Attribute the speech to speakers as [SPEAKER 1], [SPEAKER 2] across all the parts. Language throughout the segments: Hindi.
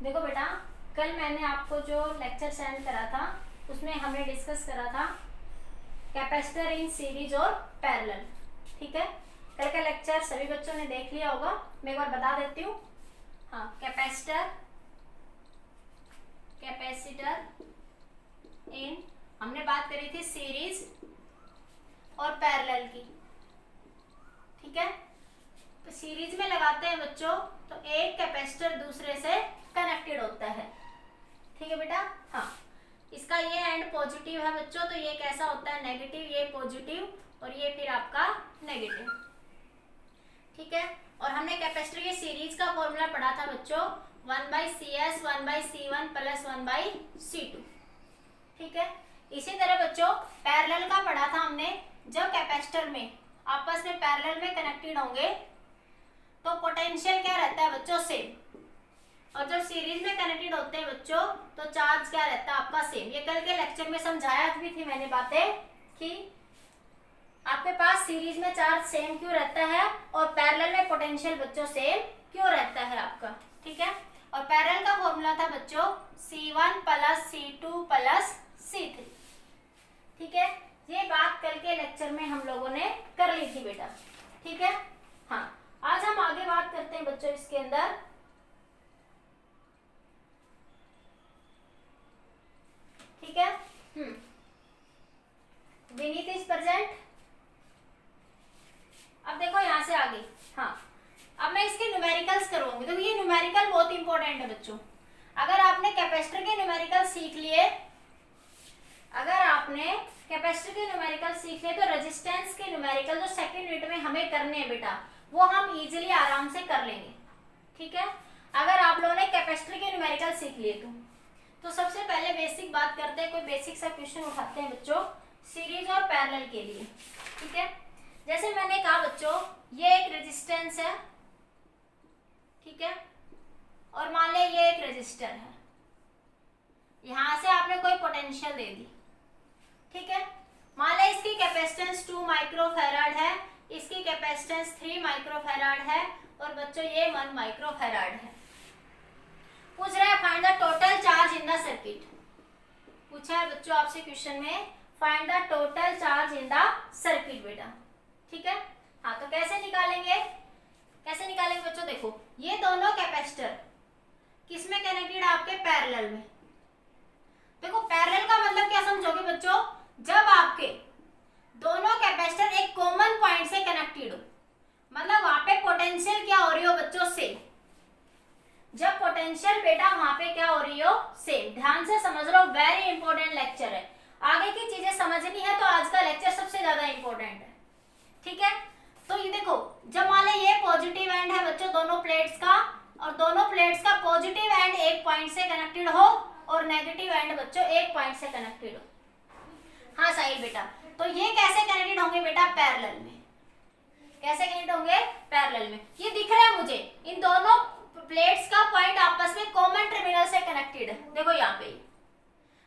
[SPEAKER 1] देखो बेटा, कल मैंने आपको जो लेक्चर सेंड करा था उसमें हमने डिस्कस करा था कैपेसिटर इन सीरीज और पैरेलल। ठीक है, कल का लेक्चर सभी बच्चों ने देख लिया होगा, मैं एक बार बता देती हूँ। हाँ, कैपेसिटर इन, हमने बात करी थी सीरीज और पैरेलल की। ठीक है, तो सीरीज में लगाते हैं बच्चों तो एक कैपेसिटर दूसरे से कनेक्टेड होता है। ठीक है बेटा, हाँ, इसका ये एंड पॉजिटिव है बच्चों, तो ये कैसा होता है नेगेटिव, ये पॉजिटिव और ये फिर आपका नेगेटिव। ठीक है, और हमने कैपेसिटर के सीरीज का फॉर्मूला पढ़ा था बच्चों 1/CS 1/C1 प्लस 1/C2। ठीक है, इसी तरह बच्चों पैरेलल का पढ़ा था हमने, जब कैपेसिटर में आपस में पैरेलल में कनेक्टेड होंगे तो पोटेंशियल क्या रहता है बच्चों, सेम, और जब सीरीज में कनेक्टेड होते हैं बच्चों तो चार्ज क्या रहता है आपका, सेम। ये कल के लेक्चर में समझाया भी थी मैंने बातें कि आपके पास सीरीज में चार्ज सेम क्यों रहता है और पैरेलल में पोटेंशियल बच्चों सेम क्यों रहता है आपका। ठीक है, और पैरेलल का फॉर्मूला था बच्चों C1 plus C2 plus C3। ठीक है, ये बात कल के लेक्चर में हम लोगों ने कर ली थी बेटा। ठीक है, हाँ, आज हम आगे बात करते हैं बच्चों इसके अंदर। ठीक है, विनीत इज प्रेजेंट। अब देखो यहां से आगे, हाँ, अब मैं इसके न्यूमेरिकल्स करूंगी। तो ये न्यूमेरिकल बहुत इंपॉर्टेंट है बच्चों। अगर आपने कैपेसिटर के न्यूमेरिकल सीख लिए, अगर आपने कैपेसिटर के न्यूमेरिकल सीख लिए तो रेजिस्टेंस के न्यूमेरिकल जो सेकंड यूनिट में हमें करने हैं बेटा, वो हम इजीली आराम से कर लेंगे। ठीक है, अगर आप लोगों ने कैपेसिटर के न्यूमेरिकल सीख लिए तो सबसे पहले बेसिक बात करते हैं, कोई बेसिक सा क्वेश्चन उठाते हैं बच्चों सीरीज और पैरेलल के लिए। ठीक है, जैसे मैंने कहा बच्चों ये एक रेजिस्टेंस है, ठीक है, और मान ले ये एक रेजिस्टर है, यहां से आपने कोई पोटेंशियल दे दी। ठीक है, मान ले इसकी कैपेसिटेंस 2 माइक्रोफैराड है, इसकी कैपेसिटेंस 3 माइक्रोफैराड है और बच्चों ये 1 माइक्रोफैराड है। पूछ रहा है find the total charge in the circuit. पूछा है बच्चों आपसे क्वेश्चन में find the total charge in the circuit बेटा। ठीक है, हाँ, तो कैसे निकालेंगे बच्चों, देखो ये दोनों कैपेसिटर किस में कनेक्टेड है आपके, पैरेलल में। देखो पैरेलल का मतलब क्या समझोगे बच्चों, जब आपके दोनों कैपेसिटर एक कॉमन पॉइंट से कनेक्टेड हो, मतलब वहां पे पोटेंशियल क्या हो रही हो बच्चों, सेम। जब पोटेंशियल बेटा वहां पे क्या हो रही हो, सेम। ध्यान से समझ लो, वेरी इंपॉर्टेंट लेक्चर है। आगे की चीजें समझनी है तो आज का लेक्चर सबसे ज्यादा इंपॉर्टेंट है। ठीक है, तो ये देखो जब मान ले ये पॉजिटिव एंड है बच्चों दोनों प्लेट्स का, और दोनों प्लेट्स का पॉजिटिव एंड एक पॉइंट से कनेक्टेड हो और नेगेटिव एंड बच्चों एक पॉइंट से कनेक्टेड हो। हाँ साहिल बेटा, तो ये कैसे कनेक्टेड होंगे बेटा, पैरेलल में। कैसे कनेक्ट होंगे, पैरेलल में। ये दिख रहा है मुझे, इन दोनों प्लेट्स का पॉइंट आपस में कॉमन टर्मिनल से कनेक्टेड है, देखो यहाँ पे।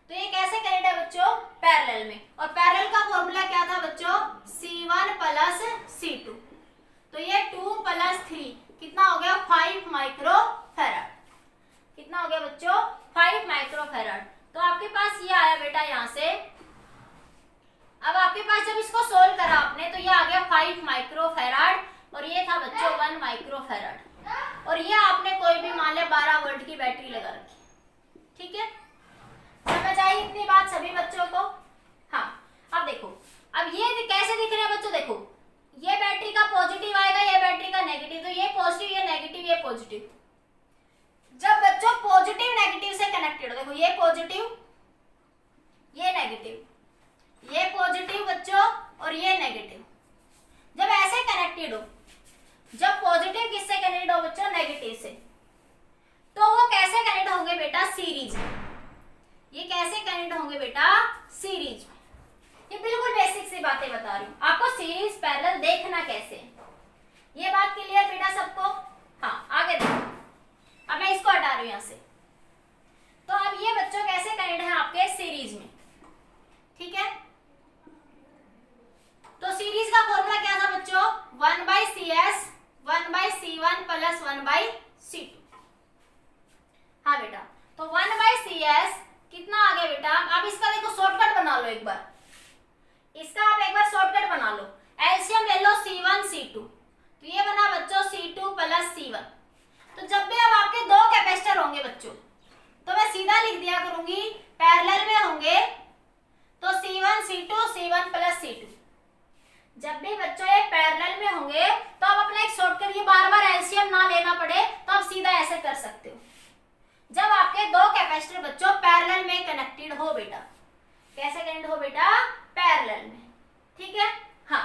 [SPEAKER 1] तो ये कैसे कनेक्ट है बच्चों, पैरेलल में। और पैरेलल का फॉर्मूला क्या था बच्चों, C1 प्लस C2। तो ये 2 प्लस 3 कितना हो गया, 5 माइक्रोफैराड। कितना हो गया बच्चों, 5 माइक्रोफैराड। तो आपके पास ये आया बेटा यहाँ से। अब आपके पास जब इसको सोल्व करा आपने तो ये आ गया 5 माइक्रोफैराड और ये था बच्चों 1 माइक्रोफैराड। और ये आपने कोई भी मान ले 12 वोल्ट की बैटरी लगा रखी। ठीक है, समझ आई इतनी बात सभी बच्चों को। हाँ, अब देखो, अब ये कैसे दिख रहे हैं बच्चों, देखो ये बैटरी का पॉजिटिव आएगा, ये बैटरी का नेगेटिव, तो ये पॉजिटिव ये नेगेटिव ये पॉजिटिव। जब बच्चों पॉजिटिव नेगेटिव से कनेक्टेड हो, देखो ये पॉजिटिव ये नेगेटिव, ये पॉजिटिव बच्चों और ये नेगेटिव, जब ऐसे कनेक्टेड हो, जब पॉजिटिव किससे कनेक्ट हो बच्चों, नेगेटिव से, तो वो कैसे कनेक्ट होंगे बेटा, सीरीज में। ये कैसे कनेक्ट होंगे बेटा, सीरीज में। ये बिल्कुल बेसिक सी बातें बता रही हूँ आपको, सीरीज पैरेलल देखना कैसे है, ये बात क्लियर बेटा सबको। हाँ, आगे देखो, अब मैं इसको हटा रही हूँ यहाँ से। तो अब ये बच्चों कैसे कनेक्ट है आपके, सीरीज में। ठीक है, तो सीरीज का फॉर्मूला क्या था बच्चों, 1/CS 1/C1 प्लस 1/C2। हाँ बेटा, CS कितना आ गया बेटा, आप इसका देखो शॉर्टकट बना लो एक बार, इसका आप एक बार शॉर्टकट बना लो, एलसीएम ले लो C1 C2, तो ये बना बच्चों C2 प्लस C1। तो जब भी अब आपके दो कैपेसिटर होंगे बच्चों, तो मैं सीधा लिख दिया करूंगी पैरेलल में होंगे तो C1 C2 C1 plus C2। जब भी बच्चों ये पैरेलल में होंगे तो आप अपना एक शॉर्टकट, ये बार बार एलसीएम ना लेना पड़े तो आप सीधा ऐसे कर सकते हो। जब आपके दो कैपेसिटर बच्चों पैरेलल में कनेक्टेड हो बेटा, कैसे कनेक्ट हो बेटा, पैरेलल में, ठीक है। हाँ,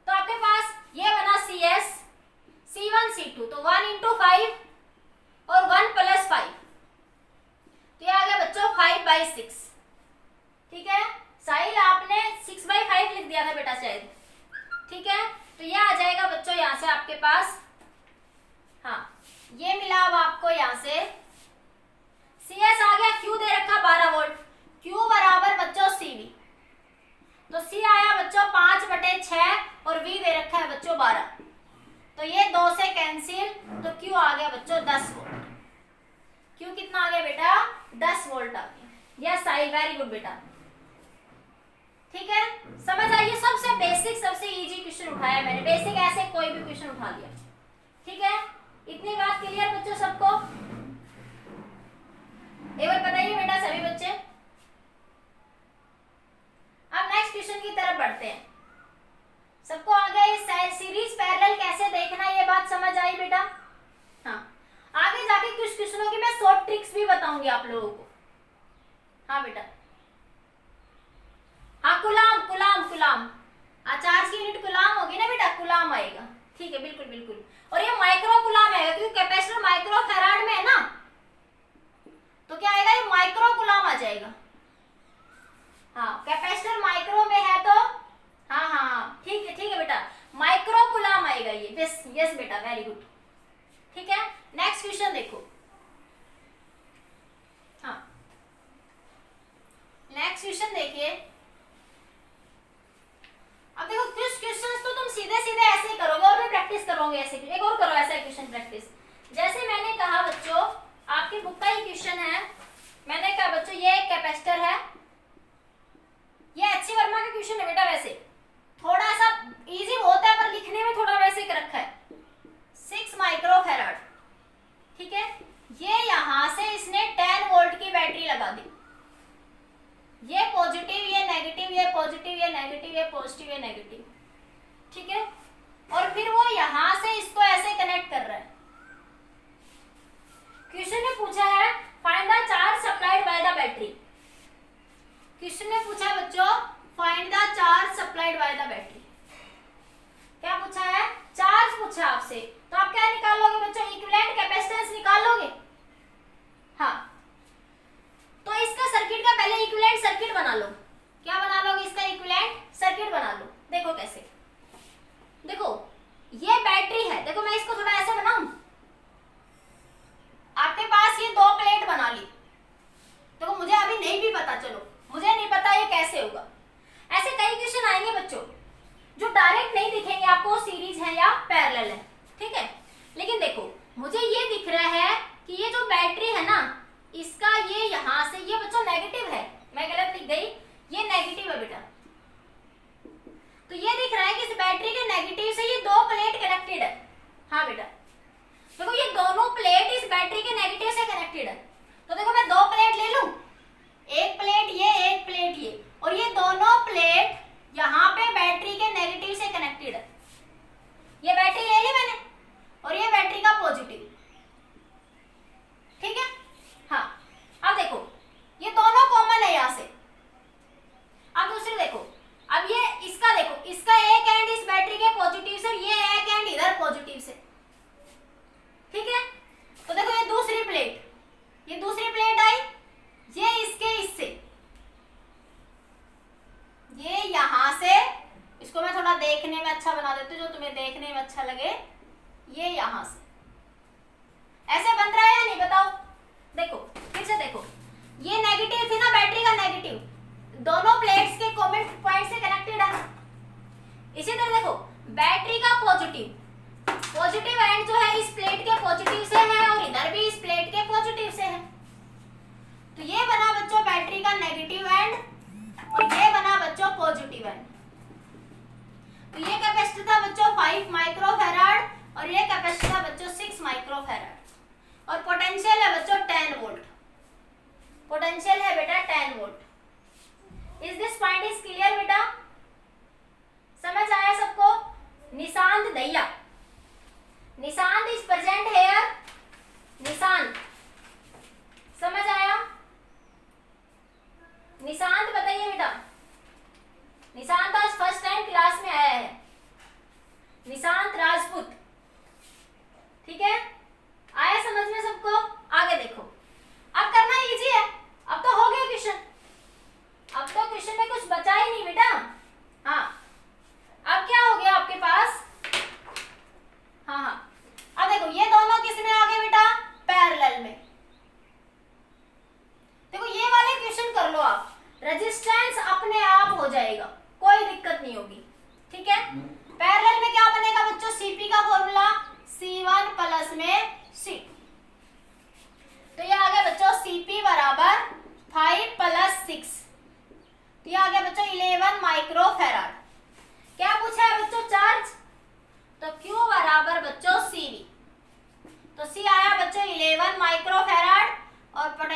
[SPEAKER 1] तो आपके पास ये बना CS C1 C2, तो 1 × 5 और 1 + 5, तो ये आ गया बच्चों 5/6, ठीक है। साहिल आपने 6/5 लिख दिया था बेटा शायद, ठीक है। तो ये आ जाएगा बच्चों यहाँ से आपके पास, हाँ ये मिला अब आपको यहाँ से CS आ गया, Q दे रखा 12 वोल्ट, Q बराबर बच्चों CV, तो C आया बच्चों 5/6 और V दे रखा है बच्चों 12, तो ये 2 से कैंसिल, तो Q आ गया बच्चों 10 वोल्ट। Q कितना आ गया बेटा, 10 वोल्ट आ गया। यस साहिल, वेरी गुड बेटा, ठीक है। समझ आइए, सबसे बेसिक सबसे इजी क्वेश्चन उठाया मैंने, बेसिक ऐसे कोई भी क्वेश्चन उठा लिया, ठीक है। इतनी बात क्लियर बच्चों सबको, एक बार बताइए बेटा सभी बच्चे। अब नेक्स्ट क्वेश्चन की तरफ बढ़ते हैं। सबको आ गया ये सीरीज पैरेलल कैसे देखना, ये बात समझ आई बेटा। हाँ, आगे जाके कुछ क्वेश्चनों की मैं शॉर्ट ट्रिक्स भी बताऊंगी आप लोगों को। हाँ बेटा, हाँ कुलाम कुलाम कुलाम, चार्ज की यूनिट कुलाम होगी ना बेटा, कुलाम आएगा, ठीक है, बिल्कुल बिल्कुल। और ये माइक्रो कुलाम आएगा क्योंकि कैपेसिटर माइक्रो फैराड में है ना, तो क्या आएगा, ये माइक्रो कुलाम आ जाएगा। हाँ, कैपेसिटर माइक्रो में है तो हाँ हाँ हाँ ठीक है बेटा, माइक्रो कुलाम आएगा ये, यस यस बेटा, वेरी गुड, ठीक है। नेक्स्ट क्वेश्चन देखो। हाँ, नेक्स्ट क्वेश्चन देखिए। अब देखो कुछ क्वेश्चंस तो तुम सीधे सीधे ऐसे ही करोगे और भी प्रैक्टिस करोगे ऐसे, एक और करो ऐसा क्वेश्चन प्रैक्टिस। जैसे मैंने कहा बच्चों, आपकी बुक का ही क्वेश्चन है, मैंने कहा बच्चों ये एक कैपेसिटर है, ये HC वर्मा का क्वेश्चन है बेटा, वैसे थोड़ा सा इजी होता है पर लिखने में थोड़ा वैसे कर रखा है, 6 माइक्रोफैराड, ठीक है। ये यहां से इसने 10 वोल्ट की बैटरी लगा दी, ये पॉजिटिव ये नेगेटिव, ये पॉजिटिव ये नेगेटिव, ये पॉजिटिव ये नेगेटिव, ठीक है। और फिर वो यहां से इसको ऐसे कनेक्ट कर रहा है। क्वेश्चन ने पूछा है find the charge supplied by the battery, question ने पूछा बच्चों find the charge supplied by the battery, क्या पूछा है, चार्ज पूछा आपसे, तो आप क्या निकाल लोगे बच्चों, इक्विवेलेंट कैपेसिटेंस निकाल लोगे। हाँ, तो इसका सर्किट का पहले इक्विवेलेंट सर्किट बना लो, क्या बना लोगे, इसका इक्विवेलेंट सर्किट बना लो। देखो कैसे, देखो ये बैटरी है, देखो मैं इसको थोड़ा ऐसे बनाऊं, आपके पास ये 2 प्लेट बना ली, देखो मुझे अभी नहीं भी पता, चलो मुझे नहीं पता ये कैसे होगा, ऐसे कई क्वेश्चन आएंगे बच्चों जो डायरेक्ट नहीं दिखेंगे आपको सीरीज है या पैरेलल है, ठीक है। लेकिन देखो मुझे ये दिख रहा है कि ये जो बैटरी है ना, इसका ये यहां से ये बच्चों नेगेटिव है, मैं गलत लिख गई, ये नेगेटिव है बेटा, तो ये दिख रहा है कि इस बैटरी के नेगेटिव से ये 2 प्लेट कनेक्टेड है। हाँ बेटा, देखो ये दोनों प्लेट इस बैटरी के नेगेटिव से कनेक्टेड है, तो देखो मैं 2 प्लेट ले लूं, एक प्लेट ये एक प्लेट ये, और ये दोनों प्लेट यहाँ पे बैटरी के नेगेटिव से कनेक्टेड है, ये बैटरी ले ली मैंने और ये बैटरी का पॉजिटिव, ठीक है। हाँ, अब देखो ये दोनों कॉमन है यहाँ से, अब दूसरी देखो, अब ये इसका देखो, इसका एक एंड इस बैटरी के पॉजिटिव से, ये एक एंड इधर पॉजिटिव से, ठीक है। तो देखो ये दूसरी प्लेट,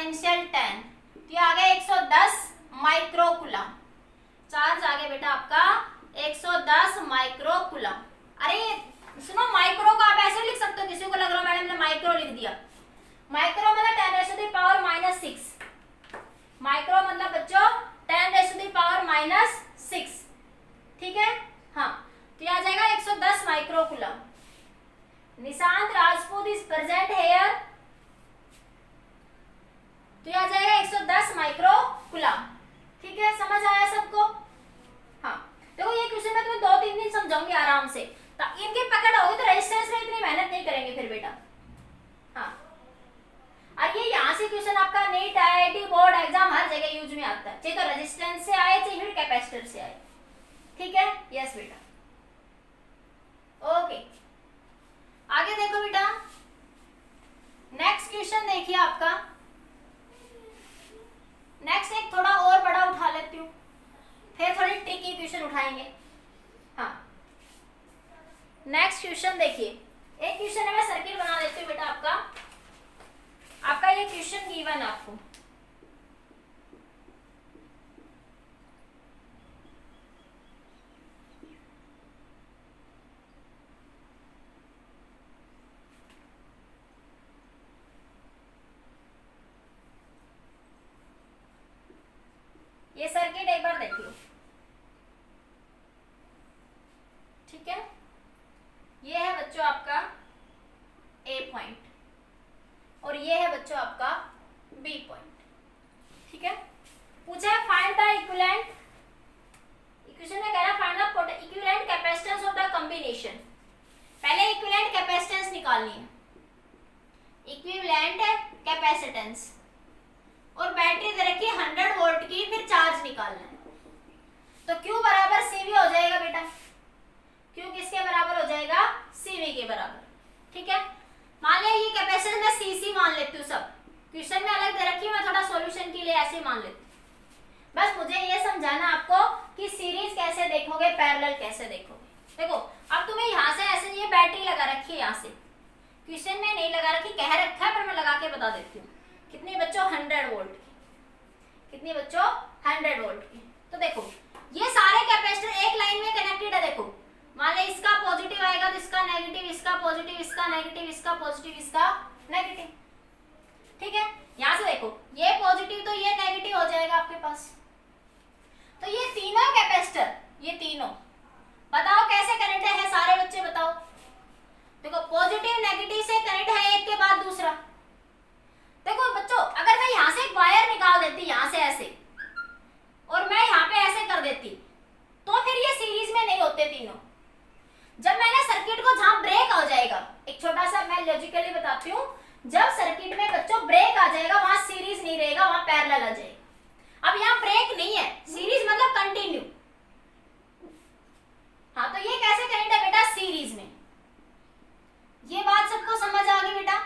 [SPEAKER 1] एक्सपोनेंशियल 10, तो ये आ गया 110 माइक्रोकूलम। चार्ज आ गया बेटा आपका 110 माइक्रोकूलम। अरे सुनो, माइक्रो को आप ऐसे लिख सकते हो, किसी को लग रहा है मैडम ने माइक्रो लिख दिया। माइक्रो मतलब 10⁻⁻⁻6, माइक्रो मतलब बच्चों 10⁻⁻⁻6, ठीक है। हाँ, तो ये आ जाएगा 110 microcoulomb. Nishant Rajput is present hair, तो ये आ जाएगा 110 माइक्रोकूलम। ठीक है, समझ आया सबको? हाँ, देखो ये क्वेश्चन मैं तुम्हें 2-3 दिन समझाऊंगी आराम से, इनकी पकड़ होगी तो रेजिस्टेंस में इतनी मेहनत नहीं करेंगे फिर बेटा। हाँ, और ये यहाँ से क्वेश्चन आपका नीट, आईआईटी, बोर्ड एग्जाम हर जगह यूज में आता है, चाहे तो रेजिस्टेंस से आए चाहे फिर कैपेसिटर से आए। ठीक है, यस बेटा, ओके। आगे देखो बेटा, नेक्स्ट क्वेश्चन देखिए आपका। नेक्स्ट एक थोड़ा और बड़ा उठा लेती हूँ, फिर थोड़ी ट्रिकी क्वेश्चन उठाएंगे। हाँ, नेक्स्ट क्वेश्चन देखिए, एक क्वेश्चन है, मैं सर्किट बना देती हूँ बेटा आपका ये क्वेश्चन गिवन आपको। ये सर्किट एक बार देखिए, ठीक है। ये है बच्चों आपका ए पॉइंट और ये है बच्चों आपका बी पॉइंट, ठीक है। पूछा है फाइंड द इक्विवेलेंट, इक्वेशन में कह रहा है find the equivalent capacitance of the combination. पहले इक्विवेलेंट कैपेसिटेंस निकालनी है, इक्विवेलेंट कैपेसिटेंस, और बैटरी दे रखी है 100 वोल्ट की, फिर चार्ज निकालना है। तो Q बराबर CV हो जाएगा बेटा, Q किसके बराबर हो जाएगा? CV के बराबर, ठीक है। मान लिया ये कैपेसिटेंस मैं CC मान लेती हूँ, सब क्वेश्चन में अलग दे रखी है, मैं थोड़ा सॉल्यूशन के लिए ऐसे मान लेती हूँ। बस मुझे ये समझाना आपको कि सीरीज कैसे देखोगे, पैरेलल कैसे देखोगे। देखो अब तुम्हें यहाँ से ऐसे ये बैटरी लगा रखी है, यहाँ से क्वेश्चन में नहीं लगा रखी, कह रखा है, पर मैं लगा के बता देती हूँ। कितनी बच्चों? 100 वोल्ट की। कितनी बच्चों? 100 वोल्ट की। तो देखो ये सारे कैपेसिटर एक लाइन में कनेक्टेड है। देखो मान लो इसका पॉजिटिव आएगा तो इसका नेगेटिव, इसका पॉजिटिव, इसका नेगेटिव, इसका पॉजिटिव, इसका नेगेटिव, ठीक है। यहां से देखो ये पॉजिटिव तो ये नेगेटिव हो जाएगा आपके पास। तो ये तीनों कैपेसिटर, ये तीनों बताओ कैसे कनेक्ट है सारे बच्चे बताओ। देखो पॉजिटिव नेगेटिव से कनेक्ट है एक के बाद दूसरा। देखो बच्चों अगर मैं यहाँ से एक वायर निकाल देती, यहाँ से ऐसे, और मैं यहाँ पे ऐसे कर देती, तो फिर ये सीरीज में नहीं होते तीनों। जब मैंने सर्किट को जहां ब्रेक हो जाएगा, एक छोटा सा मैं लॉजिकली बताती हूँ, जब सर्किट में बच्चों ब्रेक आ जाएगा वहां सीरीज नहीं रहेगा, वहां पैरेलल आ जाएगा। अब यहाँ ब्रेक नहीं है, सीरीज मतलब कंटिन्यू। हाँ, तो ये कैसे कनेक्ट है बेटा? सीरीज में। ये बात सबको समझ आ गई बेटा?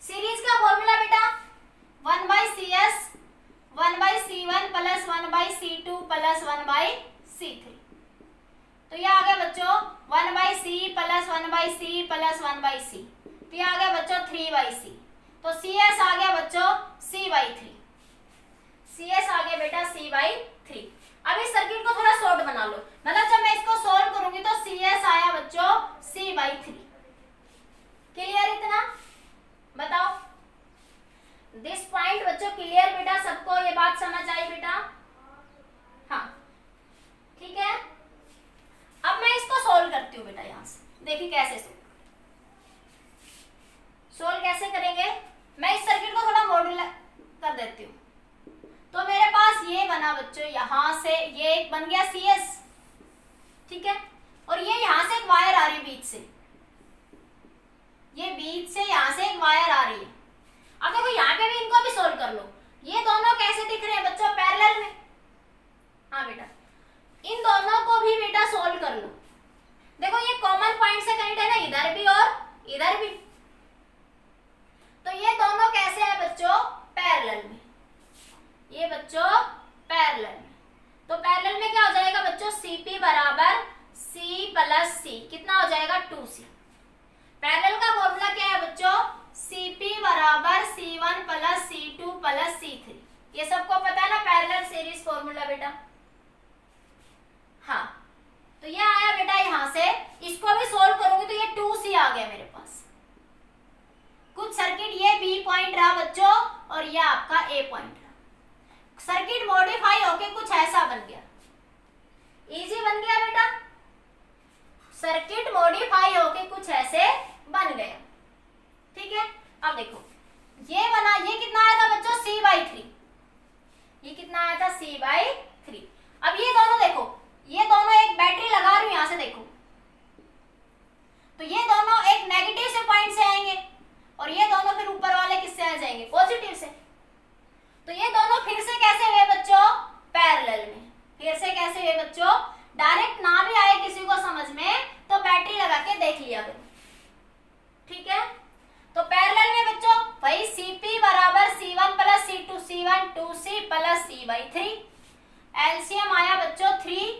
[SPEAKER 1] सीरीज का फॉर्मूला बेटा 1/CS 1/C1 plus 1/C2 plus 1/C3। तो ये आ गया बच्चों 1/C plus 1/C plus 1/C। तो ये आ गया बच्चों 3/C। तो CS आ गया बच्चों C/3। CS आ गया बेटा C/3। अब इस सर्किट को थोड़ा शॉर्ट बना लो, मतलब जब मैं इसको सॉल्व करूंगी तो CS आया बच्चों C/3। क्लियर इतना? बताओ दिस पॉइंट बच्चों क्लियर बेटा? सबको ये बात समझ आई बेटा? हाँ, ठीक है। अब मैं इसको सोल्व करती हूँ बेटा, यहां से देखिए कैसे सोल्व कैसे करेंगे। मैं इस सर्किट को थोड़ा मॉड्यूलर कर देती हूँ। तो मेरे पास ये बना बच्चों, यहां से ये एक बन गया CS, ठीक है, और ये यहां से एक वायर आ रही है बीच से, ये बीच से यहां से एक वायर आ रही है। अब देखो यहाँ पे भी इनको भी सोल्व कर लो। ये दोनों कैसे दिख रहे हैं बच्चों? पैरेलल में। हाँ बेटा, इन दोनों को भी बेटा सोल्व कर लो। देखो ये कॉमन पॉइंट से कनेक्ट है ना, इधर भी और इधर भी। तो ये दोनों कैसे है बच्चों? पैरेलल में। ये बच्चों पैरेलल में। तो पैरेलल में क्या हो जाएगा बच्चों? CP बराबर C प्लस C। कितना हो जाएगा? 2C। पैरेलल का फॉर्मूला क्या है बच्चों? CP बराबर C1 plus C2 plus C3। ये सबको पता है ना पैरेलल सीरीज फॉर्मूला बेटा। हाँ, तो ये आया बेटा यहां से, इसको भी सोल्व करूंगी तो ये 2C आ गया मेरे पास। कुछ सर्किट ये B पॉइंट रहा बच्चों और ये आपका A पॉइंट रहा। सर्किट मॉडिफाई होके कुछ ऐसा बन गया। इजी बन गया बेटा, सर्किट मॉडिफाई होके कुछ ऐसे बन गया। ठीक है, अब देखो ये बना, ये कितना आया था बच्चों C/3। ये कितना आया था C/3। अब ये दोनों देखो, ये दोनों एक बैटरी लगा रही हूं यहां से देखो, तो ये दोनों एक नेगेटिव से पॉइंट से आएंगे और ये दोनों फिर ऊपर वाले किससे आ जाएंगे, पॉजिटिव से। तो ये दोनों फिर से कैसे हुए बच्चों, पैरेलल में। फिर से कैसे हुए बच्चों, डायरेक्ट ना भी आए किसी को समझ में तो बैटरी लगा के देख लिया करो। ठीक है, तो पैरेलल में बच्चों वही Cp बराबर C1 plus C2, C1 2C plus C/3। LCM आया बच्चों 3,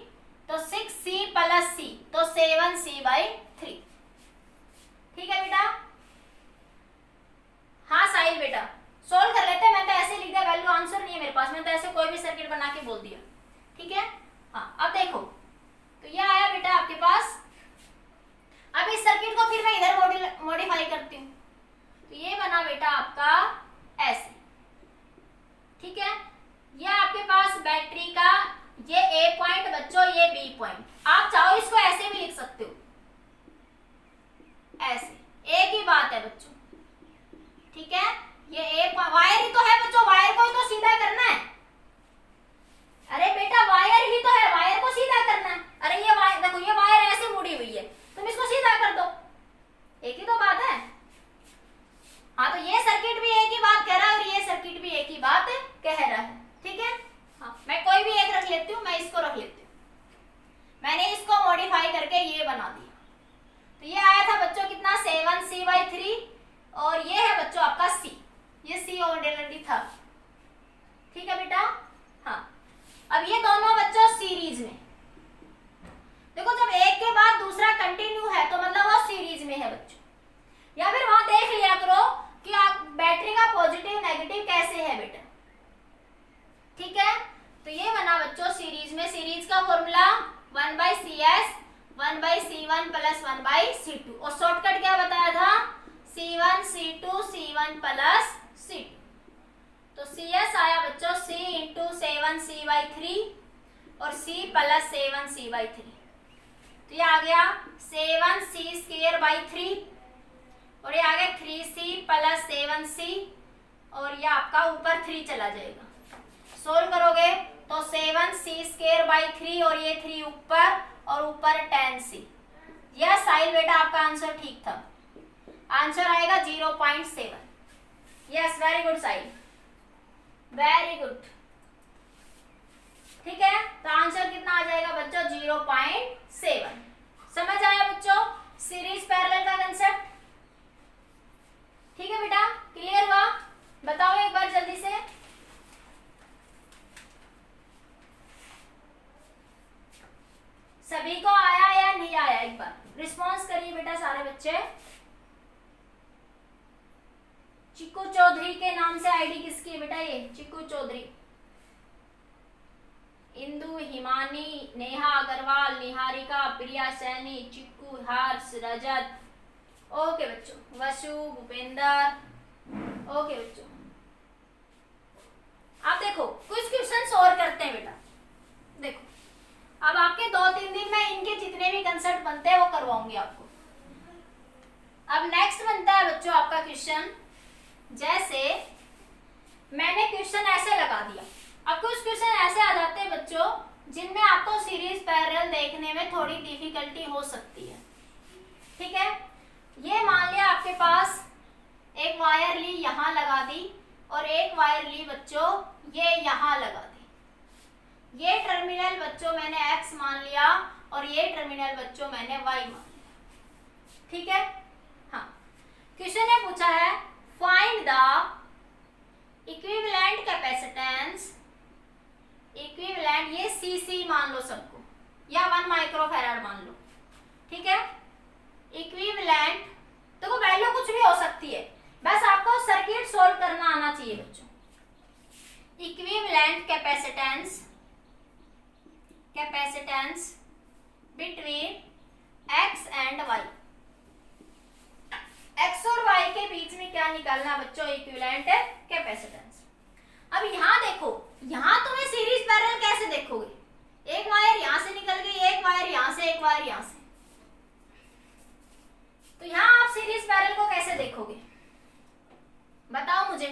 [SPEAKER 1] तो 6C प्लस C, तो 7C/3। ठीक है बेटा। हाँ साहिल बेटा, सोल्व कर लेते हैं। मैं तो ऐसे लिख दिया, वैल्यू आंसर नहीं है मेरे पास, मैं तो ऐसे कोई भी सर्किट बना के बोल दिया। ठीक है, हाँ अब देखो, तो ये आया बेटा आपके पास। अब इस सर्किट को फिर मैं इधर मॉडिफाई करती हूँ, तो ये बना बेटा आपका ऐसे। ठीक है, ये आपके पास बैटरी का ये A पॉइंट बच्चों, ये B पॉइंट। आप चाहो इसको ऐसे भी लिख सकते हो, ऐसे, एक ही बात है बच्चों। ठीक है, ये वायर ही तो है बच्चों, वायर को ही तो सीधा करना है। अरे बेटा वायर ही तो है, वायर को सीधा करना है। अरे ये वायर देखो, ये वायर ऐसे मुड़ी हुई है, तुम इसको सीधा कर दो, एक ही तो बात है। हाँ, तो ये सर्किट भी एक ही बात कह रहा है और ये सर्किट भी एक ही बात कह रहा है। ठीक है, हाँ मैं कोई भी एक रख लेती हूँ, मैं इसको रख लेती हूँ। मैंने इसको मॉडिफाई करके ये बना दिया। तो ये आया था बच्चों कितना, 7C/3 और ये है बच्चों आपका C। ये C ऑर्डिनरी था। ठीक है बेटा। हाँ, अब ये दोनों बच्चों सीरीज में। देखो जब एक के बाद दूसरा कंटिन्यू है तो मतलब वो सीरीज में है बच्चों। या फिर वहां देख लिया करो कि आप बैटरी का पॉजिटिव नेगेटिव कैसे है बेटा। ठीक है, तो ये बना बच्चों सीरीज में। सीरीज का formula 1/CS 1/C1 plus 1/C2 और शॉर्टकट क्या बताया था, C1 C2 C1 plus C2। तो CS आया बच्चों C इंटू 7C/3 और C प्लस 7C/3। तो ये आ गया 7C²/3 और ये आ गया 3C प्लस 7C और ये आपका ऊपर 3 चला जाएगा। सोल्व करोगे तो 7C²/3 और ये 3 ऊपर और ऊपर 10C। यह साहिल बेटा आपका आंसर ठीक था। आंसर आएगा 0.7। यस, वेरी गुड साहिल, वेरी गुड। ठीक है, तो आंसर कितना आ जाएगा बच्चों, 0.7। समझ आया बच्चों सीरीज पैरेलल का कंसेप्ट। ठीक है बेटा, क्लियर हुआ, बताओ एक बार जल्दी से। सभी को आया या नहीं आया, एक बार रिस्पॉन्स करिए बेटा सारे बच्चे। चिक्कू चौधरी के नाम से आईडी किसकी है बेटा, ये चिक्कू चौधरी। इंदु, हिमानी, नेहा अग्रवाल, निहारिका, प्रिया सैनी, चिक्कू, हर्ष, रजत। ओके बच्चों, वसु, भूपेंद्र। ओके बच्चों, आप देखो कुछ क्वेश्चंस और करते हैं बेटा। देखो अब आपके 2-3 दिन में इनके जितने भी कंसेप्ट बनते हैं वो करवाऊंगी आपको। अब नेक्स्ट बनता है बच्चों आपका क्वेश्चन, जैसे मैंने क्वेश्चन ऐसे लगा दिया। अब कुछ क्वेश्चन ऐसे आ जाते हैं बच्चों जिनमें आपको सीरीज पैरेलल देखने में थोड़ी डिफिकल्टी हो सकती है। ठीक है, ये मान लिया आपके पास एक वायर ली यहाँ लगा दी और एक वायर ली बच्चों ये यहाँ लगा दी। ये टर्मिनल बच्चों मैंने X मान लिया और ये टर्मिनल बच्चों मैंने Y मान लिया। ठीक है, हाँ क्वेश्चन ने पूछा है find the equivalent capacitance. Equivalent ये CC मान लो सबको या 1 माइक्रोफैराड मान लो। ठीक है, इक्विवेलेंट देखो वैल्यू कुछ भी हो सकती है, बस आपको सर्किट सोल्व करना आना चाहिए बच्चों। Equivalent capacitance between x and y। x और y के बीच में क्या निकालना बच्चों? Equivalent capacitance. अब यहाँ देखो, यहाँ तुम्हें सीरीज पैरेलल कैसे देखोगे? एक वायर यहाँ से निकल गई, एक वायर यहाँ से, एक वायर यहाँ से, तो यहाँ आप सीरीज पैरेलल को कैसे देखोगे? बताओ मुझे।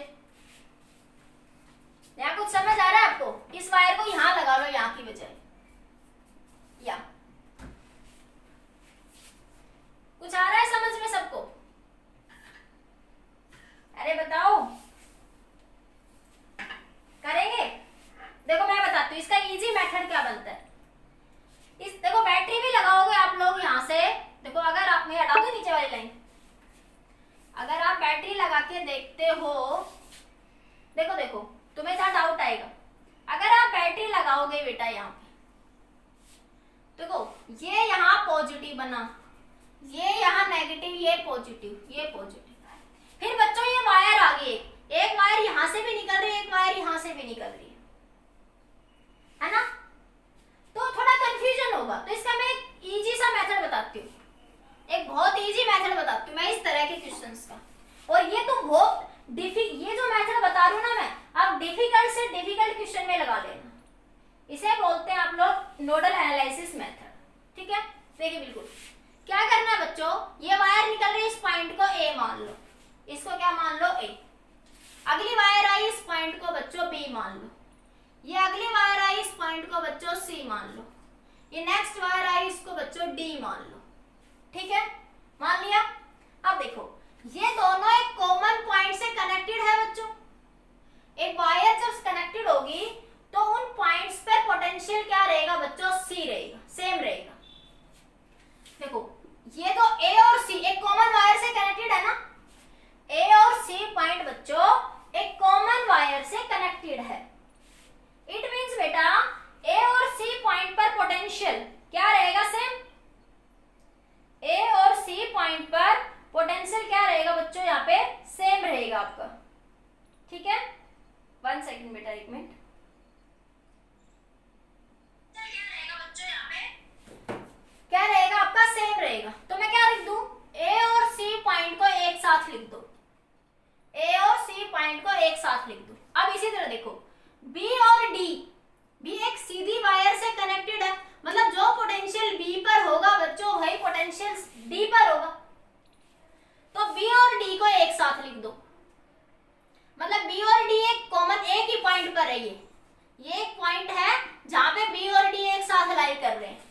[SPEAKER 1] यहाँ कुछ समझ आ रहा है आपको? इस वायर को यहाँ लगा लो, यहाँ की बजाय या कुछ आ रहा है समझ में सबको? अरे बताओ, करेंगे? देखो मैं बताती हूँ इसका इजी मेथड क्या बनता है। इस देखो बैटरी भी लगाओगे आप लोग यहाँ से। देखो अगर आप, मैं हटा दूं नीचे वाली लाइन, अगर आप बैटरी लगा के देखते हो, देखो देखो तुम्हें क्या डाउट आएगा। अगर आप बैटरी लगाओगे बेटा यहाँ पे, देखो ये यहाँ पॉजिटिव बना, ये यहाँ नेगेटिव, ये पॉजिटिव, ये पॉजिटिव। फिर बच्चों ये वायर आ गई, एक वायर यहाँ से भी निकल रही है, एक वायर यहाँ से भी निकल रही है ना? तो थोड़ा कंफ्यूजन होगा। तो इसका मैं एक इजी सा मेथड बताती हूँ, एक बहुत इजी मेथड बताती हूँ मैं इस तरह के क्वेश्चंस का। और ये तो बहुत ये जो मेथड बता रही हूँ ना मैं, आप डिफिकल्ट से डिफिकल्ट क्वेश्चन में लगा लेना। इसे बोलते हैं आप लोग नोडल एनालिसिस मेथड। ठीक है, देखिए बिल्कुल क्या करना है बच्चों, ये वायर निकल रही है, इस पॉइंट को ए मान लो, इसको क्या मान लो? ए। अगली वायर आई, इस पॉइंट को बच्चों बी मान लो। ये अगली वायर आई, इस पॉइंट को बच्चों सी मान लो। ये नेक्स्ट वायर आई, इसको बच्चों डी मान लो। ठीक है, मान लिया। अब देखो ये दोनों एक कॉमन पॉइंट से कनेक्टेड है बच्चों। एक वायर जब कनेक्टेड होगी तो उन पॉइंट्स पे पोटेंशियल क्या रहेगा बच्चों? सी रहेगा, सेम रहेगा। देखो ये तो ए और सी एक कॉमन वायर से कनेक्टेड है ना, ए और सी पॉइंट बच्चों एक कॉमन वायर से कनेक्टेड है। इट मींस बेटा ए और सी पॉइंट पर पोटेंशियल क्या रहेगा? सेम। ए और सी पॉइंट पर पोटेंशियल क्या रहेगा बच्चों? यहाँ पे सेम रहेगा आपका। ठीक है, 1 सेकंड बेटा, 1 मिनट। क्या रहेगा आपका? सेम रहेगा। तो मैं क्या लिख दूं? ए और सी पॉइंट को एक साथ लिख दो, ए और सी पॉइंट को एक साथ लिख दो। अब इसी तरह देखो बी और डी भी एक सीधी वायर से कनेक्टेड है, मतलब जो पोटेंशियल बी पर होगा बच्चों वही पोटेंशियल डी पर होगा। तो बी और डी को एक साथ लिख दो, मतलब बी और डी एक कॉमन एक ही पॉइंट पर है। ये एक पॉइंट है जहां पे बी और डी एक साथ लाई कर रहे हैं।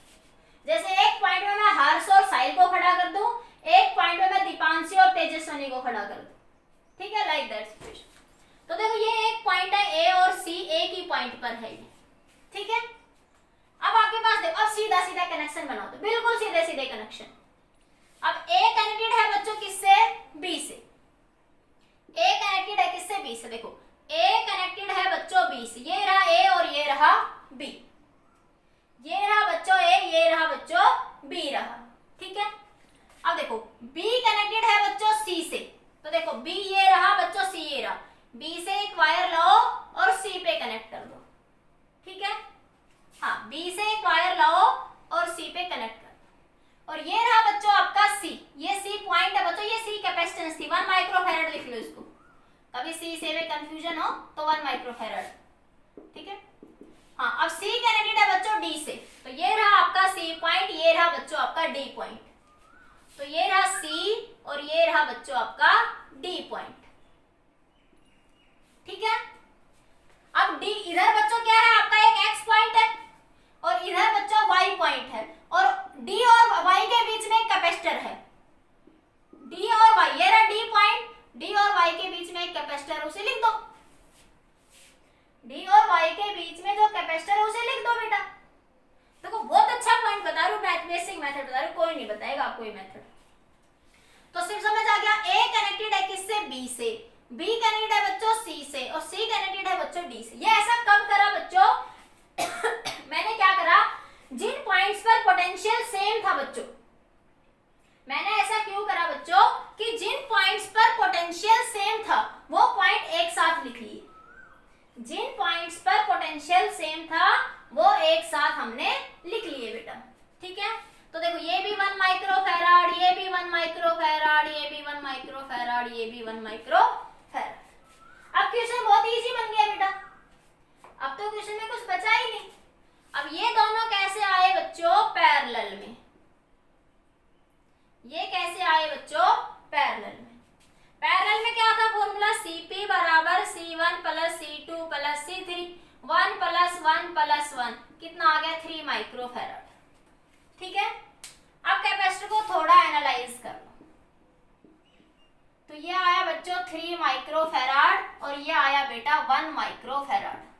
[SPEAKER 1] जैसे एक पॉइंट में मैं हर्ष और साहिल को खड़ा कर दूं, एक पॉइंट में मैं दीपांशी और तेजस्वनी को खड़ा कर दूं। ठीक है, लाइक दैट सिचुएशन। तो देखो ये एक पॉइंट है, ए और सी एक ही पॉइंट पर है ये। ठीक है, अब आपके पास देखो, अब सीधा सीधा कनेक्शन बनाओ, तो बिल्कुल सीधे सीधे कनेक्शन। अब ए कनेक्टेड है बच्चों किससे? बी से। ए कनेक्टेड है किससे? बी से। देखो ए कनेक्टेड है बच्चों बी से, ये रहा ए और ये रहा बी, ये रहा बच्चों ए, ये रहा बच्चों बी रहा। ठीक है, अब देखो बी कनेक्टेड है बच्चों सी से, तो देखो बी ये रहा बच्चों, सी ये रहा। बी से एक वायर लाओ और सी पे कनेक्ट कर दो। ठीक है, हाँ बी से एक वायर लाओ और सी पे कनेक्ट कर दो। और ये रहा बच्चों आपका सी, ये सी पॉइंट है बच्चों, ये सी कैपेसिटेंस थी, 1 माइक्रोफैरड लिख लो इसको, कभी सी से में कंफ्यूजन हो तो 1 माइक्रोफैरड। ठीक है, हाँ अब सी कनेक्टेड है बच्चों डी से, तो ये रहा आपका सी पॉइंट, ये रहा बच्चों आपका डी पॉइंट। तो ये रहा सी और ये रहा बच्चों आपका डी पॉइंट। ठीक है, अब डी इधर बच्चों क्या है आपका? एक एक्स पॉइंट है और इधर बच्चों वाई पॉइंट है, और डी और वाई के बीच में एक कैपेसिटर है। डी और वाई, ये रहा डी पॉइंट, डी और वाई के बीच में एक कैपेसिटर, उसे लिख दो। डी और वाई के बीच में जो कैपेसिटर है उसे लिख दो बेटा। देखो बहुत अच्छा पॉइंट बता रही हूँ, बेसिक मेथड बता रही हूँ, कोई नहीं बताएगा आपको ये मेथड। तो सिर्फ समझ आ गया, ए कनेक्टेड है किससे? बी से, बी कनेक्टेड है बच्चों सी से, और सी कनेक्टेड है बच्चों डी से। ये ऐसा कब करा बच्चों? मैंने क्या करा, जिन पॉइंट्स पर पोटेंशियल सेम था बच्चों, मैंने ऐसा क्यों करा बच्चों कि जिन पॉइंट्स पर पोटेंशियल सेम था वो पॉइंट एक साथ लिख लिए। जिन पर पोटेंशियल सेम था वो एक साथ हमने लिख लिए बेटा। ठीक है, तो देखो ये भी 1 माइक्रोफैराड, ये भी 1 माइक्रोफैराड, ये भी 1 माइक्रोफैराड, ये भी 1 माइक्रोफैराड। अब क्वेश्चन बहुत इजी बन गया बेटा, अब तो क्वेश्चन में कुछ बचा ही नहीं। अब ये दोनों कैसे आए बच्चों? पैरेलल में। ये कैसे आए बच्चों? पैरेलल में। पैरेलल में क्या था फॉर्मूला? Cp बराबर C1 plus C2 plus C3, 1 plus 1 plus 1 कितना आ गया? 3 माइक्रोफैराड। ठीक है, अब कैपेसिटर को थोड़ा एनालाइज कर लो, तो ये आया बच्चों 3 माइक्रोफैराड और ये आया बेटा 1 माइक्रोफैराड।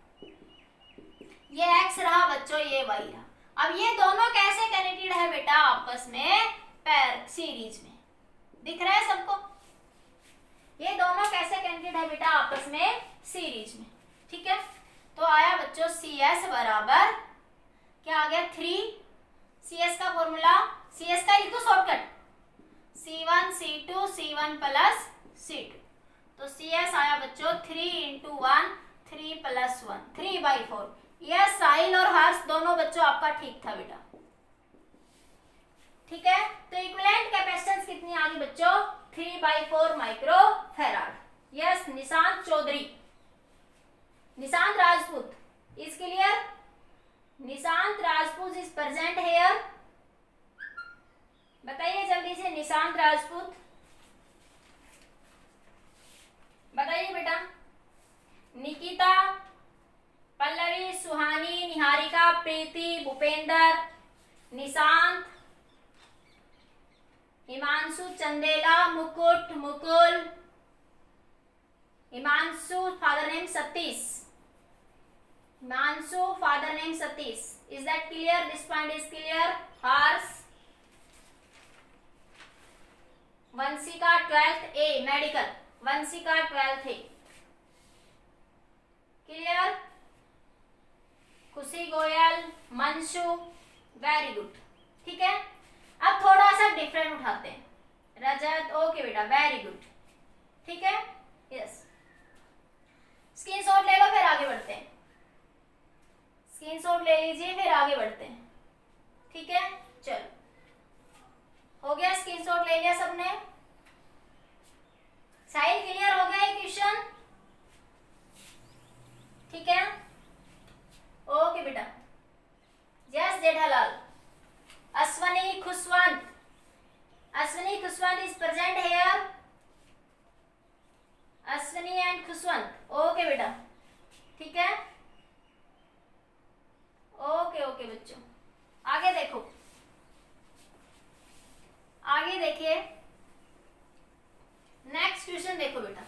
[SPEAKER 1] ये x रहा बच्चों, ये y रहा। अब ये दोनों कैसे कनेक्टेड है बेटा आपस में? पैर सीरीज में। दिख रहा है सबको? ये दोनों कैसे कनेक्टेड है बेटा आपस में? सीरीज में। ठीक है, तो आया बच्चों CS बराबर क्या आ गया? 3। CS का फॉर्मूला, CS का लिख दो shortcut, C1 C2 C1 plus C2, तो CS आया बच्चों 3 × 1 3 प्लस 1 3/4। यह साहिल और हर्ष दोनों बच्चों आपका ठीक था बेटा। ठीक है, तो इक्विवेलेंट कैपेसिटेंस कितनी आ गई बच्चों? 3/4 microfarad. Yes, Nishant Chaudhary, Nishant Rajput is clear? Nishant Rajput is present here, बताइए जल्दी से। निशांत राजपूत बताइए बेटा। निकिता, पल्लवी, सुहानी, निहारिका, प्रीति, भूपेंद्र, निशांत, हिमांशु, चंदेला, मुकुट, Mukul, Himanshu father name Satish, Himanshu father name Satish. Is that clear? This point is clear? Harsh, Vanshika 12th A medical, Vanshika 12th A clear? खुशी गोयल, मंशु, वेरी गुड। ठीक है, अब थोड़ा सा डिफरेंट उठाते हैं। रजत, ओके बेटा, वेरी गुड। ठीक है, यस, स्क्रीनशॉट ले लो, फिर आगे बढ़ते हैं। स्क्रीनशॉट ले लीजिए, फिर आगे बढ़ते हैं। ठीक है, चलो, हो गया? स्क्रीनशॉट ले लिया सबने? साहिल क्लियर हो गया ये क्वेश्चन? ठीक है, ओके बेटा। Yes Jethalal, Ashwani Khushwant, Ashwani Khushwant is present hair, Ashwani and Khushwant, okay बेटा। ठीक है, ओके ओके बच्चों, आगे देखो, आगे देखिए, नेक्स्ट क्वेश्चन देखो बेटा।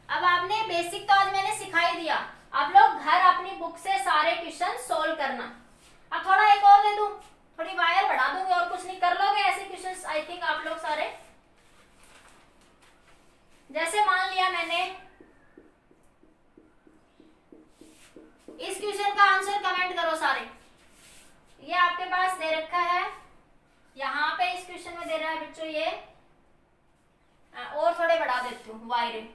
[SPEAKER 1] अब आपने बेसिक तो आज मैंने सिखाई दिया, आप लोग घर अपनी बुक से सारे क्वेश्चन सोल्व करना। अब थोड़ा एक और दे दूं, थोड़ी वायर बढ़ा दूंगी, और कुछ नहीं, कर लोगे ऐसे क्वेश्चंस आई थिंक आप लोग सारे। जैसे मान लिया मैंने इस क्वेश्चन का आंसर कमेंट करो सारे। ये आपके पास दे रखा है, यहाँ पे इस क्वेश्चन में दे रहा है बच्चों ये, और थोड़े बढ़ा देती हूँ वायरें।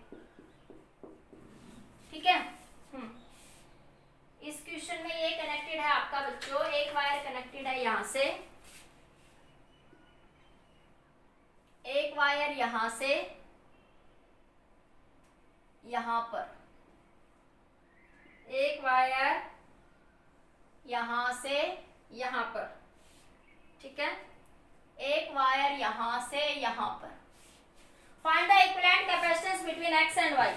[SPEAKER 1] ठीक है, इस क्वेश्चन में ये कनेक्टेड है आपका बच्चों, एक वायर कनेक्टेड है यहां से, एक वायर यहां से यहां पर, एक वायर यहां से यहां पर। ठीक है, एक वायर यहां से यहां पर। Find the equivalent capacitance between x and y।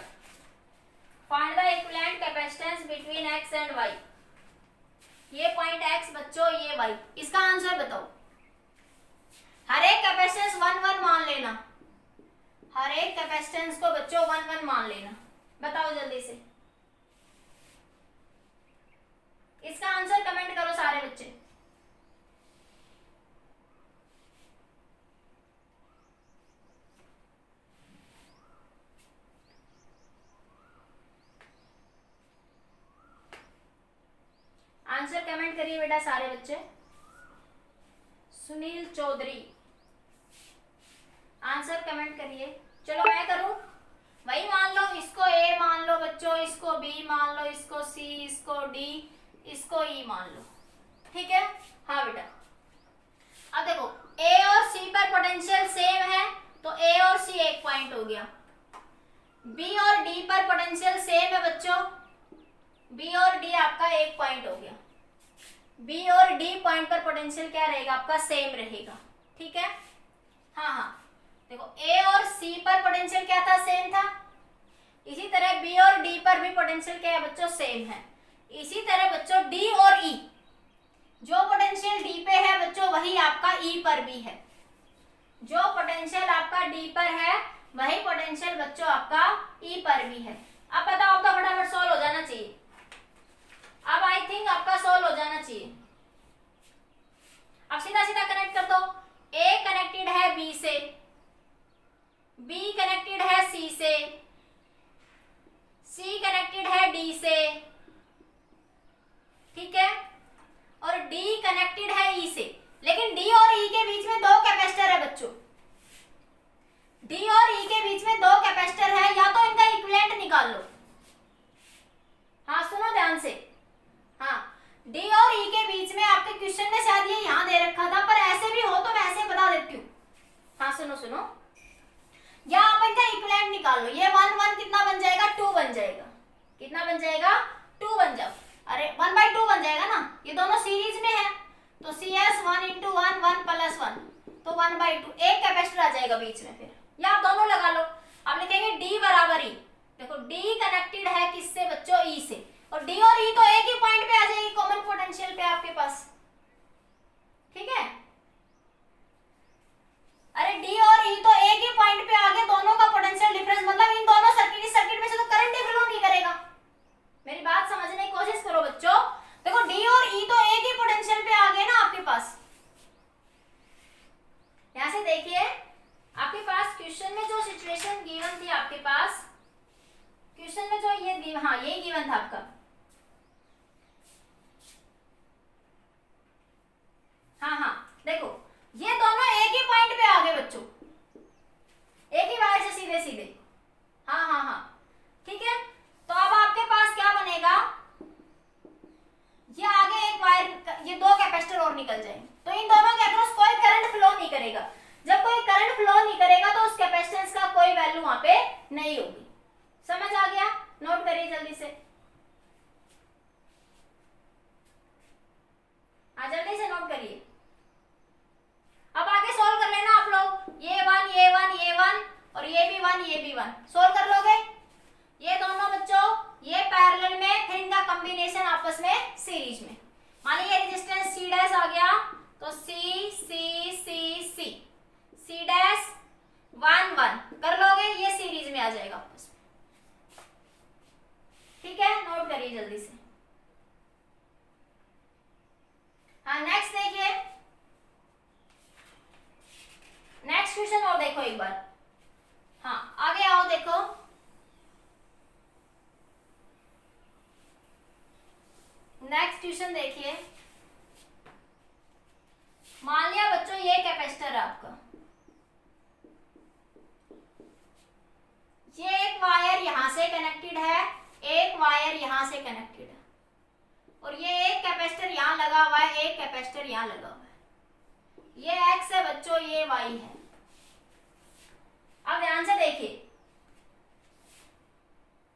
[SPEAKER 1] Find the equivalent capacitance between x and y। ये पॉइंट x बच्चों, ये y। इसका आंसर बताओ। हर एक कैपेसिटेंस 1 1 मान लेना, हर एक कैपेसिटेंस को बच्चों 1 1 मान लेना। बताओ जल्दी से, इसका आंसर कमेंट करो सारे बच्चे। आंसर कमेंट करिए बेटा सारे बच्चे। सुनील चौधरी आंसर कमेंट करिए। चलो मैं करूं, वही मान लो, इसको A मान लो बच्चों, इसको B मान डी, इसको ई मान लो, ठीक है। हाँ बेटा, अब देखो ए और सी पर पोटेंशियल सेम है तो ए और सी एक पॉइंट हो गया। बी और डी पर पोटेंशियल सेम है बच्चों, बी और डी आपका एक पॉइंट हो गया। बी और डी पॉइंट पर पोटेंशियल क्या रहेगा आपका, सेम रहेगा, ठीक है। हाँ हाँ, देखो ए और सी पर पोटेंशियल क्या था, सेम था। इसी तरह बी और डी पर भी पोटेंशियल क्या है बच्चों, सेम है। इसी तरह बच्चों डी और ई, जो पोटेंशियल डी पे है बच्चों वही आपका ई पर भी है। जो पोटेंशियल आपका डी पर है वही पोटेंशियल बच्चों आपका ई पर भी है। अब बताओ, अब तो फटाफट सॉल्व हो जाना चाहिए। अब आई थिंक आपका सॉल्व हो जाना चाहिए। अब सीधा सीधा कनेक्ट कर दो। ए कनेक्टेड है बी से, बी कनेक्टेड है सी से, सी कनेक्टेड है डी से, ठीक है, और डी कनेक्टेड है ई से। लेकिन डी और ई के बीच में दो कैपेसिटर है बच्चों, डी और ई के बीच में दो कैपेसिटर है, या तो इनका इक्विवेलेंट निकाल लो। हाँ सुनो ध्यान से, हाँ डी और ई के बीच में आपके क्वेश्चन में शायद ये यहाँ दे रखा था, पर ऐसे भी हो तो मैं ऐसे बता देती हूँ। हाँ सुनो सुनो, या आप इनका इक्विवेलेंट निकाल लो। ये 1 1 कितना बन जाएगा, 2 बन जाएगा। कितना बन जाएगा, 2 बन जाओ। अरे 1/2 बन जाएगा ना, ये दोनों सीरीज में है तो CS 1 × 1 1 + 1 तो 1/2, एक कैपेसिटर आ जाएगा बीच में। फिर या आप दोनों लगा लो, आप लिखेंगे D बराबर E। देखो D कनेक्टेड है किससे बच्चों, E से, और D और E तो एक ही पॉइंट पे आ जाएगी कॉमन पोटेंशियल पे आपके पास, ठीक है। अरे D और E तो एक ही पॉइंट पे आ गए, दोनों का पोटेंशियल डिफरेंस, मतलब इन दोनों सर्किट, इस सर्किट में से तो करंट ही फ्लो नहीं करेगा। मेरी बात समझने की कोशिश करो बच्चों। देखो D और E तो एक ही पोटेंशियल पे आ गए ना आपके पास। यहां से देखिए आपके पास क्वेश्चन में जो सिचुएशन गिवन थी, आपके पास क्वेश्चन में जो ये हाँ यही गिवन था आपका। हाँ हाँ देखो, ये दोनों एक ही पॉइंट पे आ गए बच्चों, एक ही वायर से सीधे सीधे। हाँ हाँ हाँ ठीक है, तो अब आपके पास क्या बनेगा, ये आगे एक वायर, ये दो कैपेसिटर और निकल जाए, तो इन दोनों के अक्रॉस कोई करंट फ्लो नहीं करेगा। जब कोई करंट फ्लो नहीं करेगा तो उस कैपेसिटेंस का कोई वैल्यू वहां पे नहीं होगी। समझ आ गया, नोट करिए जल्दी से, हाँ जल्दी से नोट करिए। अब आगे सॉल्व कर लेना आप लोग, ये 1 ये 1 ये 1 और ये भी 1 ये भी 1, सॉल्व कर लोगे ये दोनों बच्चों, ये पैरेलल में, फिर इनका कॉम्बिनेशन आपस में सीरीज में। मान लीजिए रेजिस्टेंस C डैश आ गया तो C C C C C dash 1 1 कर लोगे, ये सीरीज में आ जाएगा आपस में, ठीक है। नोट करिए जल्दी से। हाँ नेक्स्ट देखिए, नेक्स्ट क्वेश्चन और देखो एक बार। हाँ आगे आओ, देखो नेक्स्ट क्वेश्चन देखिए। मान लिया बच्चों ये कैपेसिटर है आपका, ये एक वायर यहां से कनेक्टेड है, एक वायर यहां से कनेक्टेड है, और ये एक कैपेसिटर यहां लगा हुआ है, एक कैपेसिटर यहां लगा हुआ है। ये X है बच्चों, ये Y है। अब ध्यान से देखिए,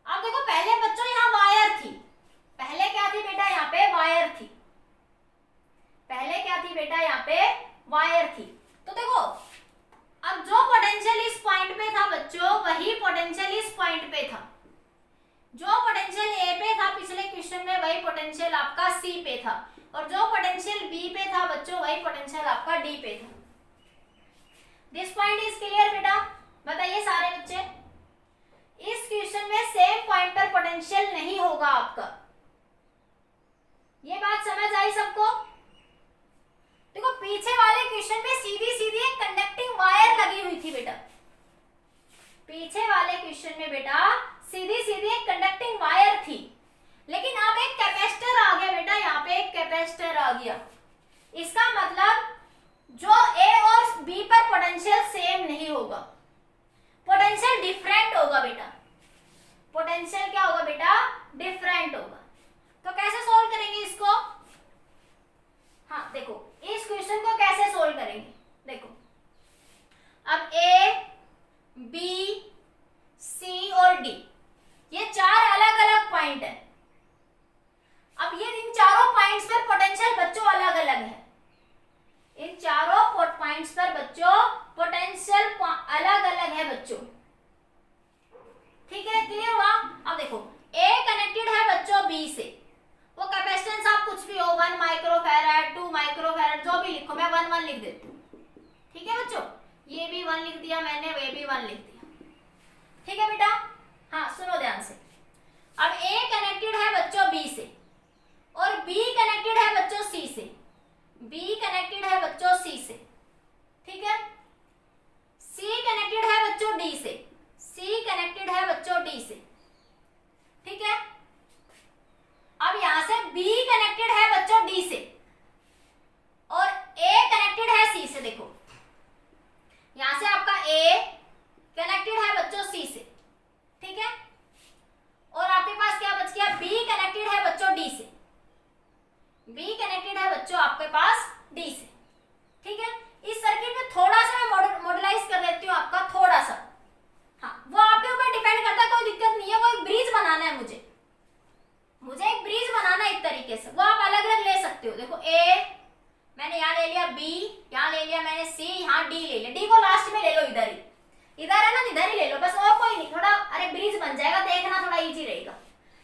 [SPEAKER 1] अब देखो पहले बच्चों यहां वायर थी, पहले क्या थी बेटा, यहाँ पे वायर थी, पहले क्या थी बेटा, यहाँ पे वायर थी। तो देखो अब जो पोटेंशियल इस पॉइंट पे था बच्चों, वही पोटेंशियल इस पॉइंट पे था। जो पोटेंशियल ए पे था पिछले क्वेश्चन में, वही पोटेंशियल आपका सी पे था, और जो पोटेंशियल बी पे था बच्चों, वही पोटेंशियल आपका डी पे था। दिस पॉइंट इज क्लियर बेटा, बताइए सारे बच्चे। इस क्वेश्चन में सेम पॉइंट पर पोटेंशियल नहीं होगा आपका, ये बात समझ आई सबको। देखो पीछे वाले क्वेश्चन में सीधी सीधी एक कंडक्टिंग वायर लगी हुई थी बेटा, पीछे वाले क्वेश्चन में बेटा सीधी सीधी एक कंडक्टिंग वायर थी, लेकिन अब एक कैपेसिटर आ गया बेटा, यहाँ पे एक कैपेसिटर आ गया। इसका मतलब जो ए और बी पर पोटेंशियल सेम नहीं होगा, पोटेंशियल डिफरेंट होगा बेटा। पोटेंशियल क्या होगा बेटा, डिफरेंट होगा। तो कैसे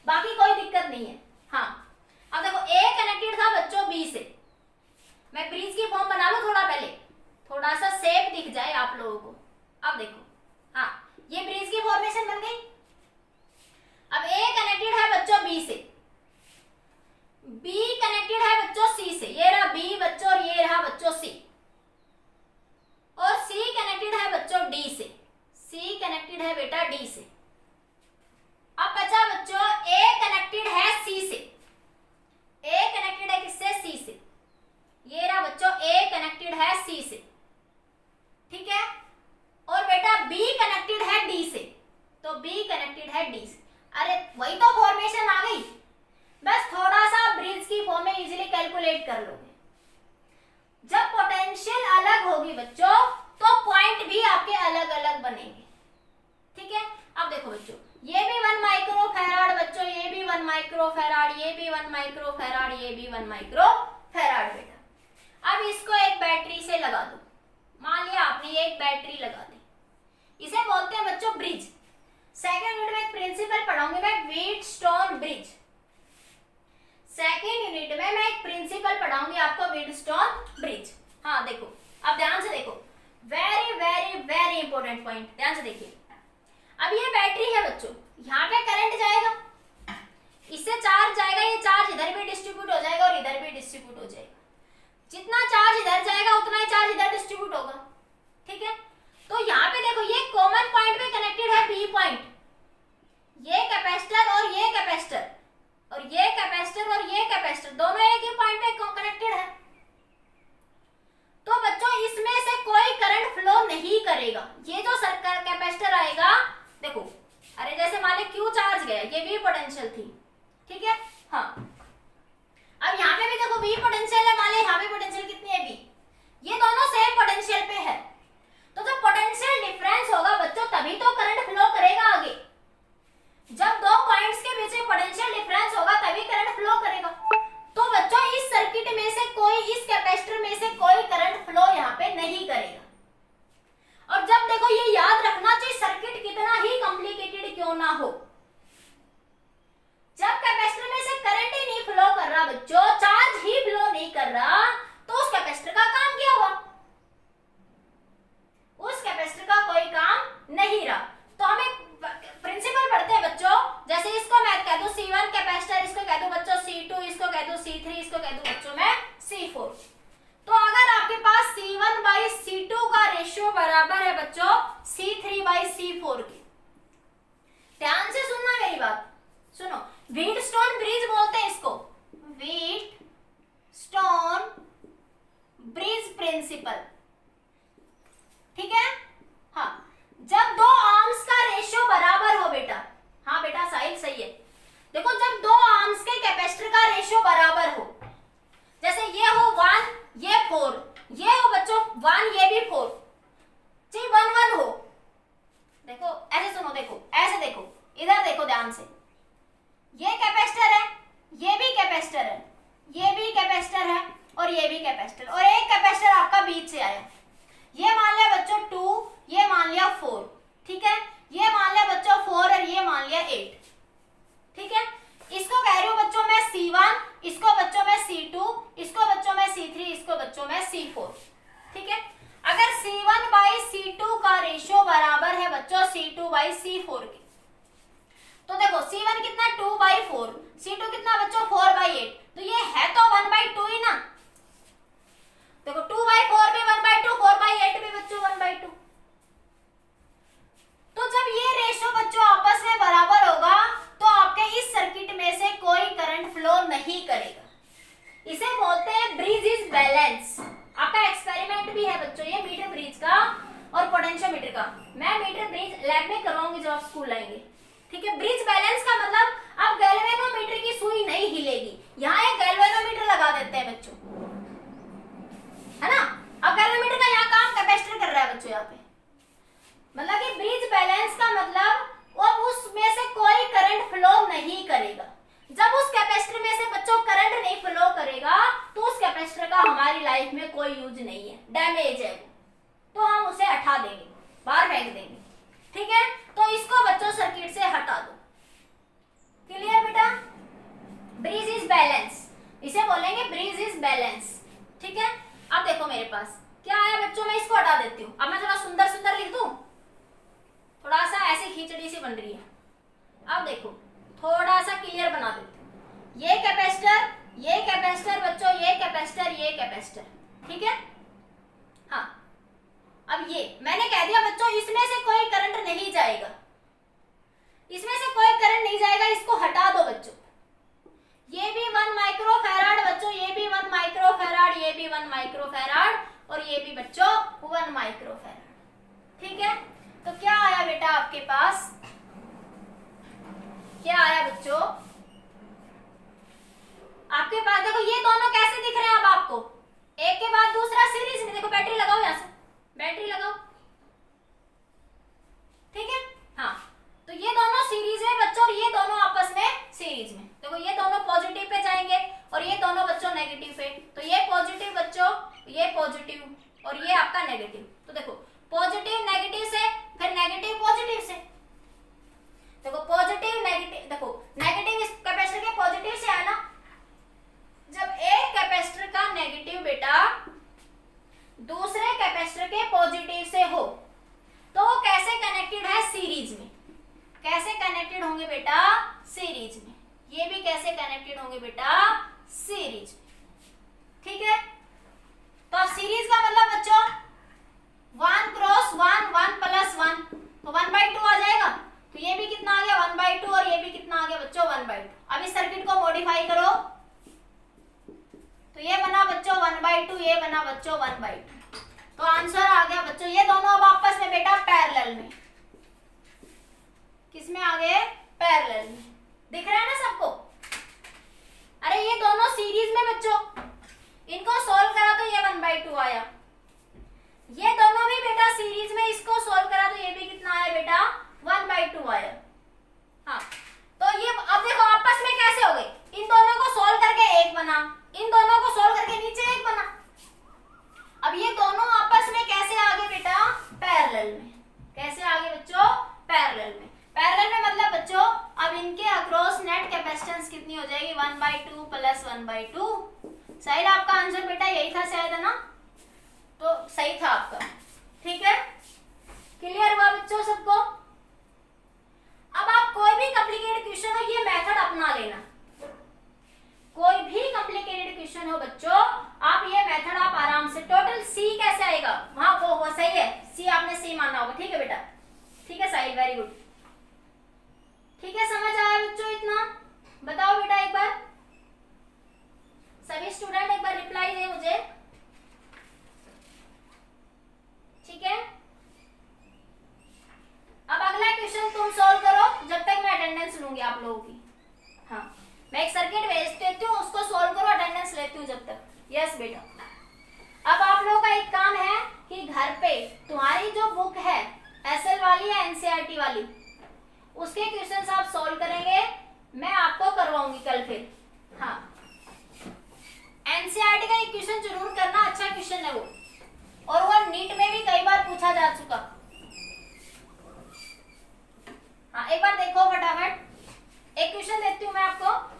[SPEAKER 1] बाकी कोई दिक्कत नहीं है। हाँ अब देखो ए कनेक्टेड था बच्चों बी से, मैं ब्रिज की फॉर्म बना लूं थोड़ा पहले, थोड़ा सा शेप दिख जाए आप लोगों को। अब देखो हाँ ये ब्रिज की फॉर्मेशन बन गई। अब ए कनेक्टेड है बच्चों बी से, बी कनेक्टेड है बच्चों सी से, ये रहा बी बच्चों और ये रहा बच्चों सी, और सी कनेक्टेड है बच्चों डी से, सी कनेक्टेड है बेटा डी से। अब बचा बच्चों ए कनेक्टेड है सी से, ए कनेक्टेड है किससे सी से, ये रहा बच्चों ए कनेक्टेड है सी से, ठीक है। और बेटा बी कनेक्टेड है डी से, तो बी कनेक्टेड है डी से। अरे वही तो फॉर्मेशन आ गई, बस थोड़ा सा ब्रिज की फॉर्म में इजीली कैलकुलेट कर लोगे। जब पोटेंशियल अलग होगी बच्चों तो पॉइंट भी आपके अलग अलग बनेंगे, ठीक है। अब देखो बच्चों ये भी 1 माइक्रो फैराड बच्चों, ये भी 1 माइक्रो फैराड, ये भी 1 माइक्रो फैराड, ये भी 1 माइक्रो फैराड बेटा। अब इसको एक बैटरी से लगा दो, मान लिया आपने एक बैटरी लगा दी, इसे बोलते हैं बच्चों ब्रिज। सेकेंड यूनिट में एक प्रिंसिपल पढ़ाऊंगी मैं, व्हीटस्टोन ब्रिज। सेकेंड यूनिट में मैं एक प्रिंसिपल पढ़ाऊंगी आपको, व्हीटस्टोन ब्रिज। हाँ देखो अब ध्यान से देखो, very very very important point, ध्यान से देखिए। अब ये बैटरी है बच्चों, यहाँ पे करंट जाएगा, इससे चार्ज जाएगा, ये चार्ज इधर भी डिस्ट्रीब्यूट हो जाएगा और इधर भी डिस्ट्रीब्यूट हो जाएगा। जितना चार्ज इधर जाएगा उतना ही चार्ज इधर डिस्ट्रीब्यूट होगा, ठीक है। तो यहाँ पे देखो ये कॉमन पॉइंट पे कनेक्टेड है बी पॉइंट, ये कैपेसिटर और ये कैपेसिटर, और ये कैपेसिटर और ये कैपेसिटर दोनों एक ही पॉइंट पे कनेक्टेड है। तो बच्चों इसमें से कोई करंट फ्लो नहीं करेगा। ये जो सर्किट कैपेसिटर आएगा देखो, अरे जैसे मान लो क्यू चार्ज गया, ये वी पोटेंशियल थी, ठीक है। हाँ अब यहाँ पे भी देखो वी पोटेंशियल है, मान लो यहाँ पे पोटेंशियल कितनी है वी, ये दोनों सेम पोटेंशियल पे है। तो जब पोटेंशियल डिफरेंस होगा बच्चों तभी तो करंट फ्लो करेगा आगे। जब दो पॉइंट्स के बीच में पोटेंशियल डिफरेंस होगा तभी करंट फ्लो करेगा। तो बच्चों इस सर्किट में से कोई, इस कैपेसिटर में से कोई करंट फ्लो यहाँ पे नहीं करेगा। और जब देखो ये याद रखना चाहिए, सर्किट कितना ही कॉम्प्लिकेटेड क्यों ना हो, जब कैपेसिटर में से करंट ही नहीं फ्लो कर रहा बच्चों, चार्ज ही फ्लो नहीं कर रहा, तो उस कैपेसिटर का काम क्या हुआ? उस कैपेसिटर का कोई काम नहीं रहा। तो हमें प्रिंसिपल पढ़ते हैं बच्चों, जैसे इसको मैं कह दूं C1 कैपेसिटर, इसको कह दूं बच्चों C2, इसको कह दूं C3, इसको कह दूं बच्चों मैं C4। तो अगर आपके पास C1/C2 का रेशियो बराबर है बच्चों C3/C4 के, ध्यान से सुनना मेरी बात, सुनो, व्हीटस्टोन ब्रिज बोलते हैं इसको, व्हीटस्टोन ब्रिज प्रिंसिपल, ठीक है। हाँ जब दो आर्म्स का रेशियो बराबर हो बेटा, हाँ बेटा साहिल सही है, देखो जब दो आर्म्स के कैपेसिटर का रेशियो बराबर हो, जैसे ये हो 1 ये 4, ये हो बच्चों 1 ये भी 4, चाहिए 1 1 हो, देखो ऐसे सुनो, देखो ऐसे देखो, इधर देखो ध्यान से, ये कैपेसिटर है, ये भी कैपेसिटर है, ये भी कैपेसिटर है और ये भी कैपेसिटर, और एक कैपेसिटर आपका बीच से आया, ये मान लिया बच्चों 2, ये मान लिया 4, ठीक है, ये मान लिया बच्चों 4 और ये मान लिया 8, ठीक है। इसको कह रही हूं बच्चों मैं C1, इसको बच्चों मैं C2, इसको बच्चों मैं C3, इसको बच्चों मैं C4, ठीक है। अगर C1/C2 का रेशियो बराबर है बच्चों C2/C4 के, तो देखो C1 कितना 2/4, C2 कितना बच्चों 4/8, तो ये है तो 1/2 ही ना, देखो 2/4 भी 1/2, 4/8 भी बच्चों 1/2। तो जब ये रेशियो बच्चों आपस में बराबर होगा तो आपके इस सर्किट में से कोई करंट फ्लो नहीं करेगा, इसे बोलते हैं ब्रिज इज बैलेंस। आपका एक्सपेरिमेंट भी है बच्चों ये मीटर ब्रिज का और पोटेंशियोमीटर का, मैं मीटर ब्रिज लैब में करवाऊंगी जब आप स्कूल आएंगे, ठीक है। ब्रिज बैलेंस का मतलब अब गैल्वेनोमीटर की सुई नहीं हिलेगी, यहाँ एक गैल्वेनोमीटर लगा देते हैं बच्चों, है ना। अब गैल्वेनोमीटर का यहाँ काम कैपेसिटर कर रहा है बच्चों, यहाँ पे मतलब कि ब्रिज बैलेंस का मतलब वो उसमें से कोई करंट फ्लो नहीं करेगा। जब उस कैपेसिटर में से बच्चों करंट नहीं फ्लो करेगा तो उस कैपेसिटर का हमारी लाइफ में कोई यूज नहीं है, डैमेज है वो, तो हम उसे हटा देंगे, बाहर फेंक देंगे, ठीक है। तो इसको बच्चों सर्किट से हटा दो, क्लियर बेटा। अब देखो थोड़ा सा क्लियर बना देते हैं। ये कैपेसिटर बच्चों, ये कैपेसिटर, ठीक है। हाँ, अब ये मैंने कह दिया बच्चों इसमें से कोई करंट नहीं जाएगा, इसको हटा दो बच्चों। ये भी 1 माइक्रोफैराड बच्चों, ये भी 1 माइक्रोफैराड, ये भी 1 माइक्रोफैराड और ये भी बच्चों 1 माइक्रोफैराड, ठीक है। तो क्या आया बेटा आपके पास, क्या आया बच्चों आपके पास? देखो ये दोनों कैसे दिख रहे हैं अब आपको, एक के बाद दूसरा सीरीज में। देखो बैटरी लगाओ, यहां से बैटरी लगाओ, ठीक है। हाँ, तो ये दोनों सीरीज में बच्चों और ये दोनों आपस में सीरीज में। देखो ये दोनों पॉजिटिव पे जाएंगे और ये दोनों बच्चों नेगेटिव पे। तो ये पॉजिटिव बच्चों, ये पॉजिटिव और ये आपका नेगेटिव। तो देखो पॉजिटिव नेगेटिव से, फिर नेगेटिव पॉजिटिव से। देखो पॉजिटिव नेगेटिव, देखो नेगेटिव इस कैपेसिटर के पॉजिटिव से आया ना। जब एक कैपेसिटर का नेगेटिव बेटा दूसरे कैपेसिटर के पॉजिटिव से हो तो वो कैसे कनेक्टेड है? सीरीज में। कैसे कनेक्टेड होंगे बेटा? सीरीज में। ये भी कैसे कनेक्टेड होंगे बेटा? सीरीज में, ठीक है। तो अब सीरीज का मतलब बच्चों 1 क्रॉस 1, 1 प्लस 1, तो 1/2 आ जाएगा। तो ये भी कितना आ गया? 1/2 और ये भी कितना आ गया बच्चों? 1/2। अब इस सर्किट को मॉडिफाई करो तो ये बना बच्चों 1/2, ये बना बच्चों 1/2। तो आंसर आ गया बच्चों, ये दोनों अब आपस में बेटा पैरेलल में। किसमें आ गए? पैरेलल में। दिख रहा है ना सबको? अरे ये दोनों सीरीज में बच्चों, इनको सोल्व करा तो ये 1/2 आया। ये दोनों भी बेटा सीरीज में, इसको सोल्व करा तो ये भी कितना आया बेटा? 1/2 आया। हाँ, तो ये अब देखो आपस में कैसे हो गए? इन दोनों को सोल्व करके एक बना, इन दोनों को सोल्व करके नीचे एक बना। अब ये दोनों आपस में कैसे आगे बेटा? पैरेलल में। कैसे आगे बच्चों? पैरेलल में। पैरेलल में मतलब बच्चों अब इनके अक्रॉस नेट कैपेसिटेंस कितनी हो जाएगी? 1/2 प्लस 1/2। साहिल आपका आंसर बेटा यही था शायद, है ना? तो सही था आपका, ठीक है। क्लियर हुआ बच्चों सबको? अब आप कोई भी कॉम्प्लिकेटेड क्वेश्चन हो ये मेथड अपना लेना। कोई भी कॉम्प्लिकेटेड क्वेश्चन हो बच्चों, आप ये मेथड आप आराम से। टोटल सी कैसे आएगा? वहां वो सही है, सी आपने सी माना होगा, ठीक है बेटा। ठीक है साहिल, वेरी गुड। ठीक है, समझ आया बच्चों इतना? बताओ बेटा एक बार, सभी स्टूडेंट एक बार रिप्लाई दे मुझे, ठीक है। अब अगला क्वेश्चन तुम सॉल्व करो जब तक मैं अटेंडेंस लूंगी आप लोगों की। हाँ, मैं एक सर्किट भेज देती हूँ, उसको सॉल्व करो, अटेंडेंस लेती हूँ जब तक। यस बेटा। अब आप लोगों का एक काम है कि घर पे तुम्हारी जो बुक है एसएल वाली या एनसीईआरटी वाली, उसके क्वेश्चंस आप सॉल्व करेंगे, मैं आपको करवाऊंगी कल फिर। हाँ, एनसीईआरटी का एक क्वेश्चन जरूर करना, अच्छा क्वेश्चन है वो, और वो नीट में भी कई बार पूछा जा चुका। हाँ, एक बार देखो फटाफट, एक क्वेश्चन देती हूँ मैं आपको।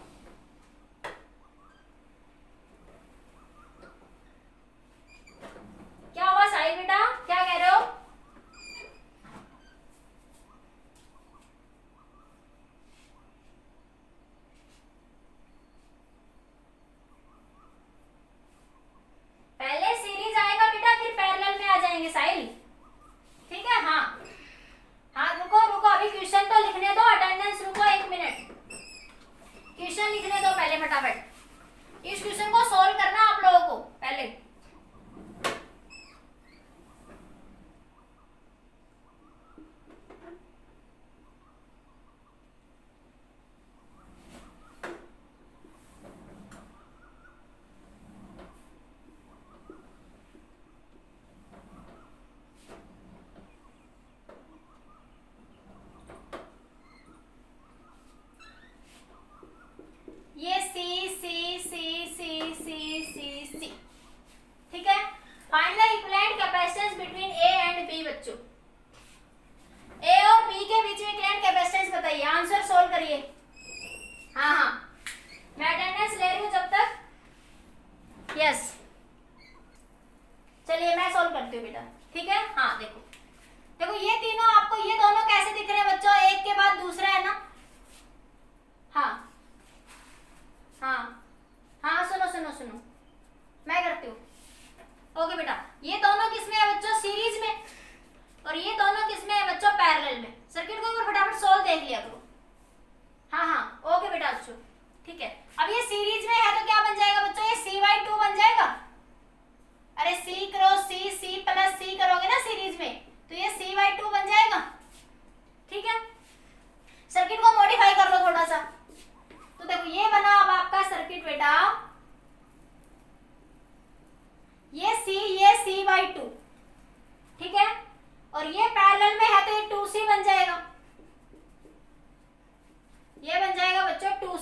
[SPEAKER 1] क्या हुआ साहिल बेटा, क्या कह रहे हो? पहले सीरीज आएगा बेटा, फिर पैरेलल में आ जाएंगे साहिल, ठीक है। हाँ हाँ, रुको रुको, अभी क्वेश्चन तो लिखने दो, अटेंडेंस रुको 1 मिनट, क्वेश्चन लिखने दो पहले फटाफट। इस क्वेश्चन को सॉल्व करना आप लोगों को पहले। ये सी सी सी सी सी सी सी, ठीक है। Find the equivalent capacitance between A and B बच्चों। ए और बी के बीच में इक्विवेलेंट कैपेसिटेंस बताइए, आंसर सोल्व करिए। हाँ हाँ, मैं अटेंडेंस ले रही हूँ जब तक। यस, चलिए मैं सोल्व करती हूँ बेटा, ठीक है। हाँ देखो देखो, ये तीनों आपको, ये दोनों कैसे दिख रहे हैं बच्चों? एक के बाद दूसरा है ना,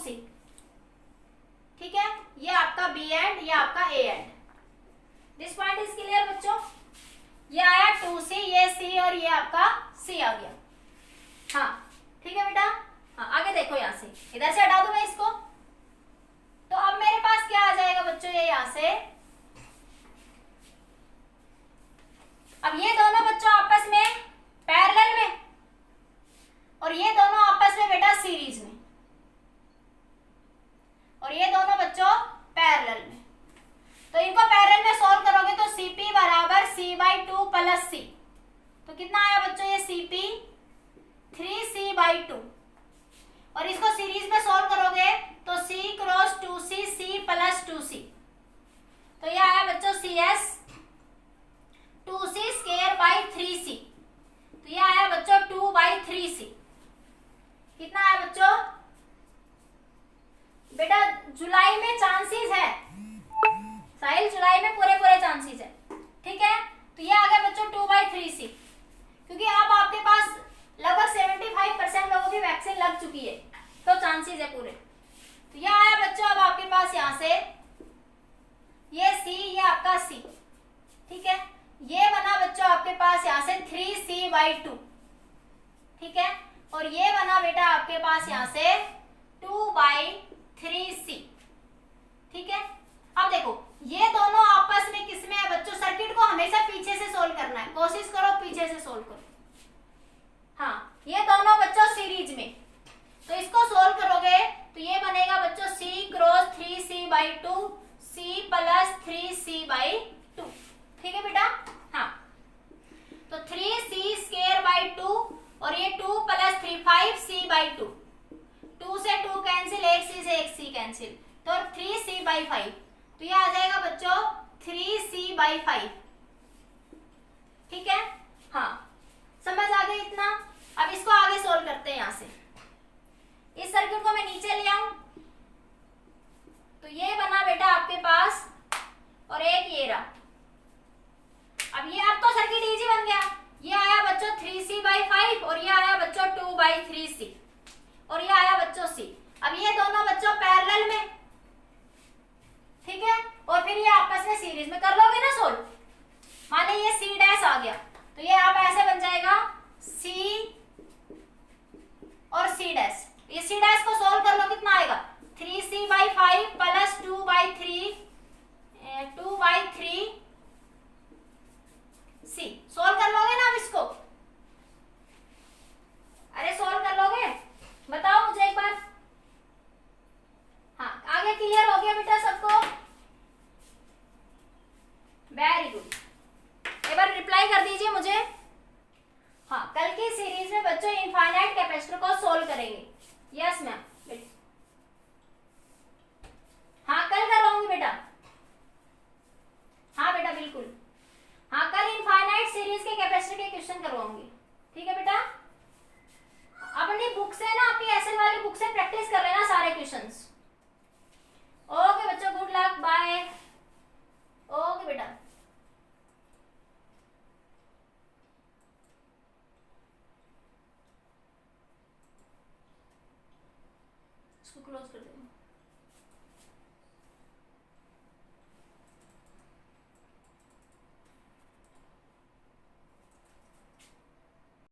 [SPEAKER 1] सी, ठीक है, ये आपका बी एंड, ये आपका A and. This point is clear बच्चों। ये आया 2C, ये C और ये आपका C आ गया। हाँ ठीक है बेटा। हाँ आगे देखो, यहाँ से इधर से हटा दूं मैं इसको, तो अब मेरे पास क्या आ जाएगा बच्चों, ये यहाँ से, अब ये दोनों बच्चों आपस में पैरेलल में और ये दोनों आपस में बेटा सीरीज में, और ये दोनों बच्चों पैरेलल में। तो इनको पैरेलल में सॉल्व करोगे तो CP बराबर C/2 प्लस C, तो कितना आया बच्चों ये CP 3C/2, और इसको सीरीज में सॉल्व करोगे तो C cross 2C, C plus 2C, तो ये आया बच्चों CS 2C square by 3C, तो ये आया बच्चों 2/3C। कितना आया बच्चों बेटा, जुलाई में चांसेस है साहिल, जुलाई में पूरे पूरे चांसेस है, ठीक है, तो ये आ गया बच्चों 2/3C, क्योंकि अब आपके पास लगभग 75% लोगों की वैक्सीन लग चुकी है, तो चांसेस है पूरे। तो ये आया बच्चों अब आपके पास यहाँ से ये C, ये आपका C, ठीक है, ये बना बच्चों आपके पास यहाँ से 3C/2, ठीक है, और ये बना बेटा आपके पास यहाँ से 2/3C, ठीक है। अब देखो ये दोनों आपस में किसमें है बच्चों, सर्किट को हमेशा पीछे से सोल्व करना है, कोशिश करो पीछे से सोल्व करो। हाँ ये दोनों बच्चों सीरीज में, तो इसको सोल्व करोगे तो ये बनेगा बच्चों C cross 3C/2, C plus 3C/2, ठीक है बेटा। हाँ तो 3C स्क्वायर बाई 2 और ये 2 प्लस 3 5C/2, 2 से 2 कैंसिल, 1C से 1C कैंसिल, तो 3C/5, तो ये आ जाएगा बच्चों 3C/5, ठीक है। हाँ समझ आ गई इतना। अब इसको आगे सोल्व करते हैं, यहाँ से इस सर्किट को मैं नीचे ले आऊं, तो ये बना बेटा आपके पास और एक ये रहा। अब ये अब तो सर्किट इजी बन गया, ये आया बच्चों 3C/5 और ये आया बच्चों 2/3C और ये आया बच्चों C। अब ये दोनों बच्चों पैरेलल में, ठीक है, और फिर ये आपस में सीरीज में कर लोगे ना सोल्व। मान लीजिए C डैश आ गया, तो ये आप ऐसे बन जाएगा C और C डैश, ये C डैश को सोल्व कर लो, कितना आएगा 3C/5 प्लस 2/3C, सोल्व कर लोगे ना अब इसको, अरे सोल्व कर लोगे, बताओ मुझे एक बार। हाँ आगे क्लियर हो गया बेटा सबको, वेरी गुड, एक बार रिप्लाई कर दीजिए मुझे। हाँ कल की सीरीज में बच्चों इनफाइनाइट कैपेसिटर को सोल्व करेंगे, यस मैम। हाँ कल करवाऊंगी बेटा, हाँ बेटा बिल्कुल, हाँ कल इनफाइनाइट सीरीज के कैपेसिटर के क्वेश्चन करवाऊंगी, ठीक है बेटा। अपनी बुक से ना, आपकी एसएल वाली बुक से प्रैक्टिस कर लेना सारे क्वेश्चंस। ओके बच्चों, गुड लक, बाय। ओके बेटा। इसको क्लोज कर देना।